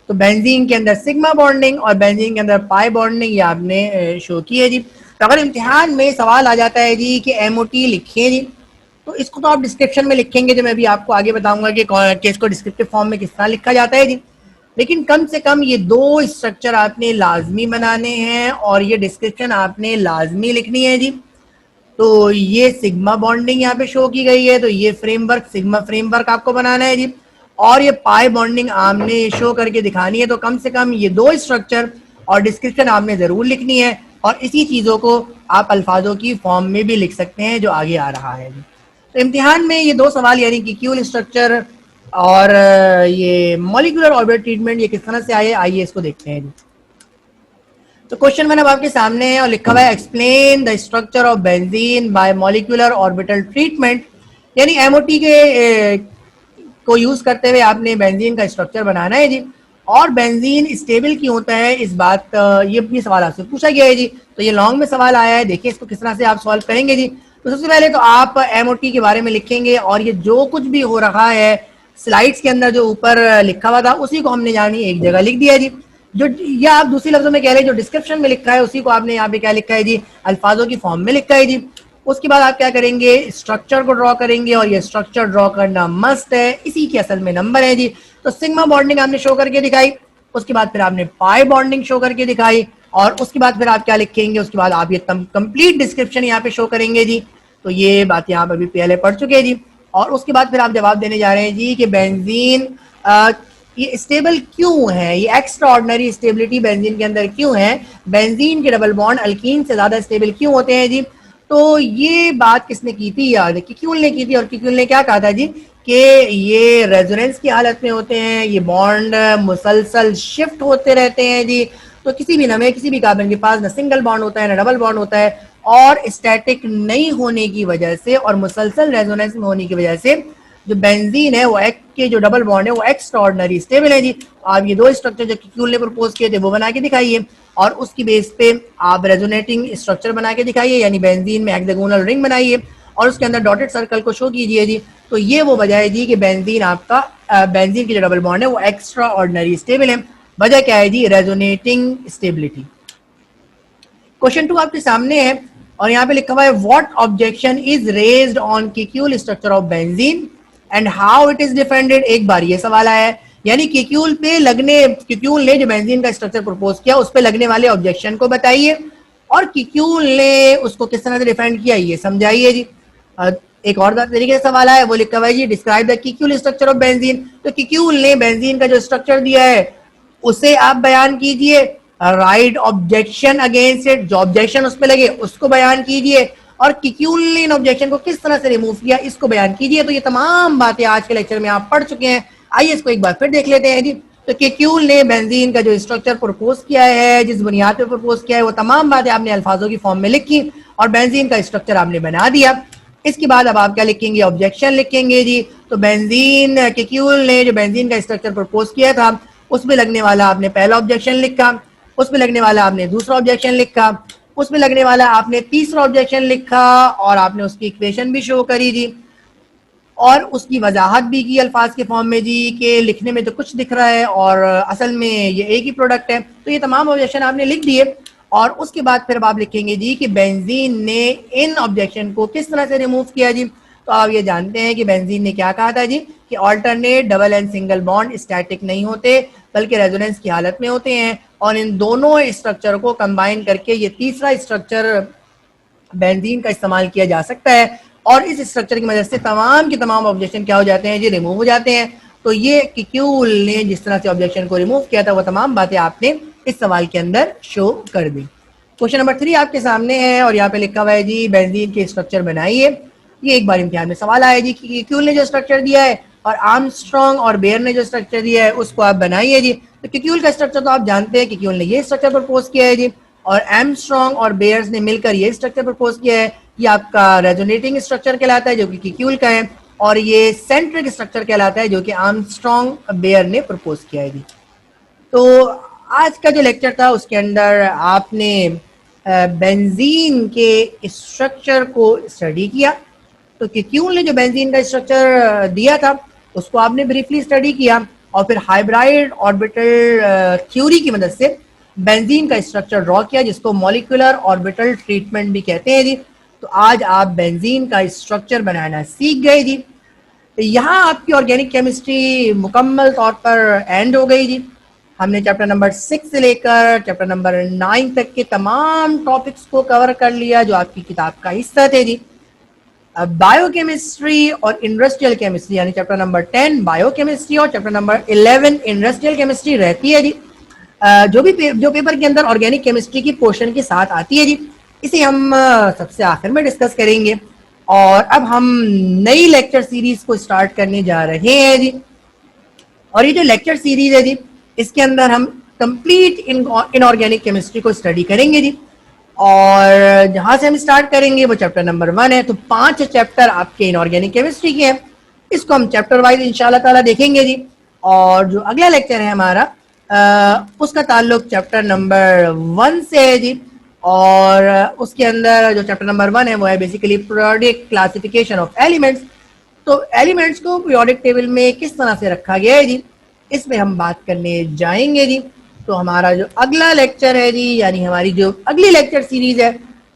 तो बेंजीन के अंदर सिग्मा बॉन्डिंग और बेंजीन के अंदर पाई बॉन्डिंग ये आपने शो की है जी। तो अगर इम्तिहान में सवाल आ जाता है जी कि एमओटी लिखिए जी, तो इसको तो आप डिस्क्रिप्शन में लिखेंगे जो मैं भी आपको आगे बताऊंगा कि इसको डिस्क्रिप्टिव फॉर्म में किस तरह लिखा जाता है जी। लेकिन कम से कम ये 2 स्ट्रक्चर आपने लाजमी बनाने हैं और ये डिस्क्रिप्शन आपने लाजमी लिखनी है जी। तो ये सिग्मा बॉन्डिंग यहाँ पे शो की गई है, तो ये फ्रेमवर्क सिग्मा फ्रेमवर्क आपको बनाना है जी। और ये पाई बॉन्डिंग आपने शो करके दिखानी है। तो कम से कम ये 2 स्ट्रक्चर और डिस्क्रिप्शन आपने जरूर लिखनी है और इसी चीजों को आप अल्फाजों की फॉर्म में भी लिख सकते हैं जो आगे आ रहा है जी। तो इम्तिहान में ये 2 सवाल यानी कि क्यूल स्ट्रक्चर और ये मॉलिक्यूलर ऑर्बिटल ट्रीटमेंट ये किस तरह से आए, आइए इसको देखते हैं जी। तो क्वेश्चन मैंने अब आपके सामने है और लिखा हुआ है explain the structure of benzene bye molecular orbital treatment, यानी एमओटी के को यूज करते हुए आपने बेंजीन का स्ट्रक्चर बनाना है जी। और बेंजीन स्टेबल क्यों होता है इस बात ये सवाल आपसे पूछा गया है जी। तो ये लॉन्ग में सवाल आया है, देखिए इसको किस तरह से आप सॉल्व करेंगे जी। तो सबसे पहले तो आप एमओटी के बारे में लिखेंगे और ये जो कुछ भी हो रहा है स्लाइड्स के अंदर जो ऊपर लिखा हुआ था उसी को हमने जानी एक जगह लिख दिया जी। जो या आप दूसरी लफ्जों में कह रहे हैं जो डिस्क्रिप्शन में लिखा है उसी को आपने यहाँ पे क्या लिखा है जी अल्फाजों की फॉर्म में लिखा है जी। उसके बाद आप क्या करेंगे स्ट्रक्चर को ड्रॉ करेंगे और ये स्ट्रक्चर ड्रॉ करना मस्ट है, इसी के असल में नंबर है जी। तो सिग्मा बॉन्डिंग आपने शो करके दिखाई, उसके बाद फिर आपने पाई बॉन्डिंग शो करके दिखाई और उसके बाद फिर आप क्या लिखेंगे उसके बाद आप ये कंप्लीट डिस्क्रिप्शन यहाँ पे शो करेंगे जी। तो ये बात यहाँ पर भी पहले पढ़ चुके हैं जी। और उसके बाद फिर आप जवाब देने जा रहे हैं जी कि बेंजीन ये स्टेबल क्यों है, ये एक्स्ट्रा ऑर्डिनरी स्टेबिलिटी बेंजीन के अंदर क्यों है, बेंजीन के डबल बॉन्ड अल्कीन से ज्यादा स्टेबल क्यों होते हैं जी। तो ये बात किसने की थी याद है किक्यूल ने की थी और किक्यूल ने क्या कहा था जी कि ये रेजोनेंस की हालत में होते हैं, ये बॉन्ड मुसलसल शिफ्ट होते रहते हैं जी। तो किसी भी नमे किसी भी कार्बन के पास न सिंगल बॉन्ड होता है न डबल बॉन्ड होता है और स्टैटिक नहीं होने की वजह से और मुसलसल रेजोनेंस में होने की वजह से जो बेंजीन है वो एक के जो डबल बॉन्ड है वो एक्स्ट्रा ऑर्डिनरी स्टेबल है जी। आप ये 2 स्ट्रक्चर जो किक्यूल ने प्रपोज किए थे वो बना के दिखाइए और उसकी बेस पे आप रेजोनेटिंग स्ट्रक्चर बना के दिखाइए, यानी बेंजीन में हेक्सागोनल रिंग बनाइए और उसके अंदर डॉटेड सर्कल को शो कीजिए जी। तो ये वो वजह है जी कि बेंजीन आपका बेंजीन की जो डबल बॉन्ड है वो एक्स्ट्रा ऑर्डिनरी स्टेबल है। वजह क्या है जी रेजोनेटिंग स्टेबिलिटी। क्वेश्चन 2 आपके सामने है और यहाँ पे लिखा हुआ है what objection is raised on Kekule structure of benzene and how it is defended. एक बार ये सवाल आया है, यानी किक्यूल ने जो बेंजीन का स्ट्रक्चर प्रपोज किया उस पे लगने वाले ऑब्जेक्शन को बताइए और किक्यूल ने उसको किस तरह से डिफेंड किया ये समझाइए जी। एक और तरीके से सवाल आया वो लिखा हुआ है जी describe the Kekule structure of benzene. तो किक्यूल ने बेंजीन का जो स्ट्रक्चर दिया है उसे आप बयान कीजिए, राइट ऑब्जेक्शन अगेंस्ट इट, जो ऑब्जेक्शन उस पे लगे उसको बयान कीजिए और किक्यूल ने इन ऑब्जेक्शन को किस तरह से रिमूव किया इसको बयान कीजिए। तो ये तमाम बातें आज के लेक्चर में आप पढ़ चुके हैं, आइए इसको एक बार फिर देख लेते हैं जी। तो किक्यूल ने बेंजीन का जो स्ट्रक्चर प्रपोज किया है जिस बुनियाद पे प्रपोज किया है वो तमाम बातें आपने अल्फाजों की फॉर्म में लिखी और बेंजीन का स्ट्रक्चर आपने बना दिया। इसके बाद अब आप क्या लिखेंगे ऑब्जेक्शन लिखेंगे जी। तो बेंजीन किक्यूल ने जो बेंजीन का स्ट्रक्चर प्रपोज किया था उसमें लगने वाला आपने पहला ऑब्जेक्शन लिखा, उसमें लगने वाला आपने दूसरा ऑब्जेक्शन लिखा, उसमें लगने वाला आपने तीसरा ऑब्जेक्शन लिखा और आपने उसकी इक्वेशन भी शो करी जी और उसकी वजाहत भी की अल्फाज के फॉर्म में जी कि लिखने में तो कुछ दिख रहा है और असल में ये एक ही प्रोडक्ट है। तो ये तमाम ऑब्जेक्शन आपने लिख दिए और उसके बाद फिर आप लिखेंगे जी कि बेंजीन ने इन ऑब्जेक्शन को किस तरह से रिमूव किया जी। तो आप ये जानते हैं कि बेंजीन ने क्या कहा था जी कि alternate double and single bond static नहीं होते बल्कि रेजोनेंस की हालत में होते हैं और इन दोनों स्ट्रक्चर को कंबाइन करके ये तीसरा स्ट्रक्चर बेंजीन का इस्तेमाल किया जा सकता है और इस स्ट्रक्चर की मदद से तमाम के तमाम ऑब्जेक्शन क्या हो जाते हैं जी, रिमूव हो जाते हैं। तो ये किक्यूल ने जिस तरह से ऑब्जेक्शन को रिमूव किया था वो तमाम बातें आपने इस सवाल के अंदर शो कर दी। क्वेश्चन नंबर 3 आपके सामने है और यहाँ पे लिखा हुआ है जी बेंजीन के स्ट्रक्चर बनाइए। ये एक बार इम्तिहान में सवाल आया जी कि किक्यूल ने जो स्ट्रक्चर दिया है और आर्मस्ट्रॉन्ग और बेयर ने जो स्ट्रक्चर दिया है उसको आप बनाइए जी। तो किक्यूल का स्ट्रक्चर तो आप जानते हैं, किक्यूल ने ये स्ट्रक्चर प्रपोज किया है जी और आर्मस्ट्रॉन्ग और बेयर्स ने मिलकर ये स्ट्रक्चर प्रपोज किया है। ये आपका रेजोनेटिंग स्ट्रक्चर कहलाता है जो कि किक्यूल का है और ये सेंट्रिक स्ट्रक्चर कहलाता है जो कि आर्मस्ट्रॉन्ग बेयर ने प्रपोज किया है जी। तो आज का जो लेक्चर था उसके अंदर आपने बेंजीन के स्ट्रक्चर को स्टडी किया। तो किक्यूल ने जो बेंजीन का स्ट्रक्चर दिया था उसको आपने ब्रीफली स्टडी किया और फिर हाइब्राइड ऑर्बिटल थ्योरी की मदद से बेंजीन का स्ट्रक्चर ड्रॉ किया जिसको मॉलिक्यूलर ऑर्बिटल ट्रीटमेंट भी कहते हैं जी। तो आज आप बेंजीन का स्ट्रक्चर बनाना सीख गए जी। यहाँ आपकी ऑर्गेनिक केमिस्ट्री मुकम्मल तौर पर एंड हो गई जी। हमने चैप्टर नंबर 6 से लेकर चैप्टर नंबर 9 तक के तमाम टॉपिक्स को कवर कर लिया जो आपकी किताब का हिस्सा थे जी। अब बायोकेमिस्ट्री और इंडस्ट्रियल केमिस्ट्री यानी चैप्टर नंबर 10 बायोकेमिस्ट्री और चैप्टर नंबर 11 इंडस्ट्रियल केमिस्ट्री रहती है जी। जो पेपर के अंदर ऑर्गेनिक केमिस्ट्री की पोर्शन के साथ आती है जी, इसे हम सबसे आखिर में डिस्कस करेंगे। और अब हम नई लेक्चर सीरीज को स्टार्ट करने जा रहे हैं जी। और ये जो लेक्चर सीरीज है जी इसके अंदर हम कंप्लीट इनऑर्गेनिक केमिस्ट्री को स्टडी करेंगे जी। और जहां से हम स्टार्ट करेंगे वो चैप्टर नंबर 1 है। तो 5 चैप्टर आपके इनऑर्गेनिक केमिस्ट्री के हैं, इसको हम चैप्टर वाइज इंशाल्लाह ताला देखेंगे जी। और जो अगला लेक्चर है हमारा उसका ताल्लुक चैप्टर नंबर 1 से है जी। और उसके अंदर जो चैप्टर नंबर 1 है वो है basically periodic classification of elements. तो एलिमेंट्स को पीरियोडिक टेबल में किस तरह से रखा गया है जी, इसमें हम बात करने जाएंगे जी। तो हमारा जो अगला लेक्चर है जी यानी हमारी जो अगली लेक्चर सीरीज है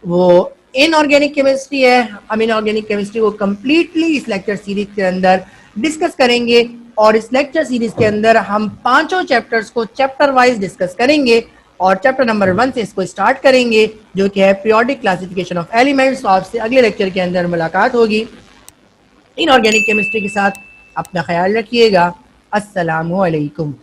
वो इनऑर्गेनिक केमिस्ट्री है। हम इनऑर्गेनिक केमिस्ट्री को कंप्लीटली इस लेक्चर सीरीज के अंदर डिस्कस करेंगे और इस लेक्चर सीरीज के अंदर हम 5 चैप्टर्स को चैप्टर वाइज डिस्कस करेंगे और चैप्टर नंबर 1 से इसको स्टार्ट करेंगे जो कि है पीरियोडिक क्लासिफिकेशन ऑफ एलिमेंट्स। तो आपसे अगले लेक्चर के अंदर मुलाकात होगी। इनऑर्गेनिक केमिस्ट्री के साथ अपना ख्याल रखिएगा। अस्सलामु अलैकुम।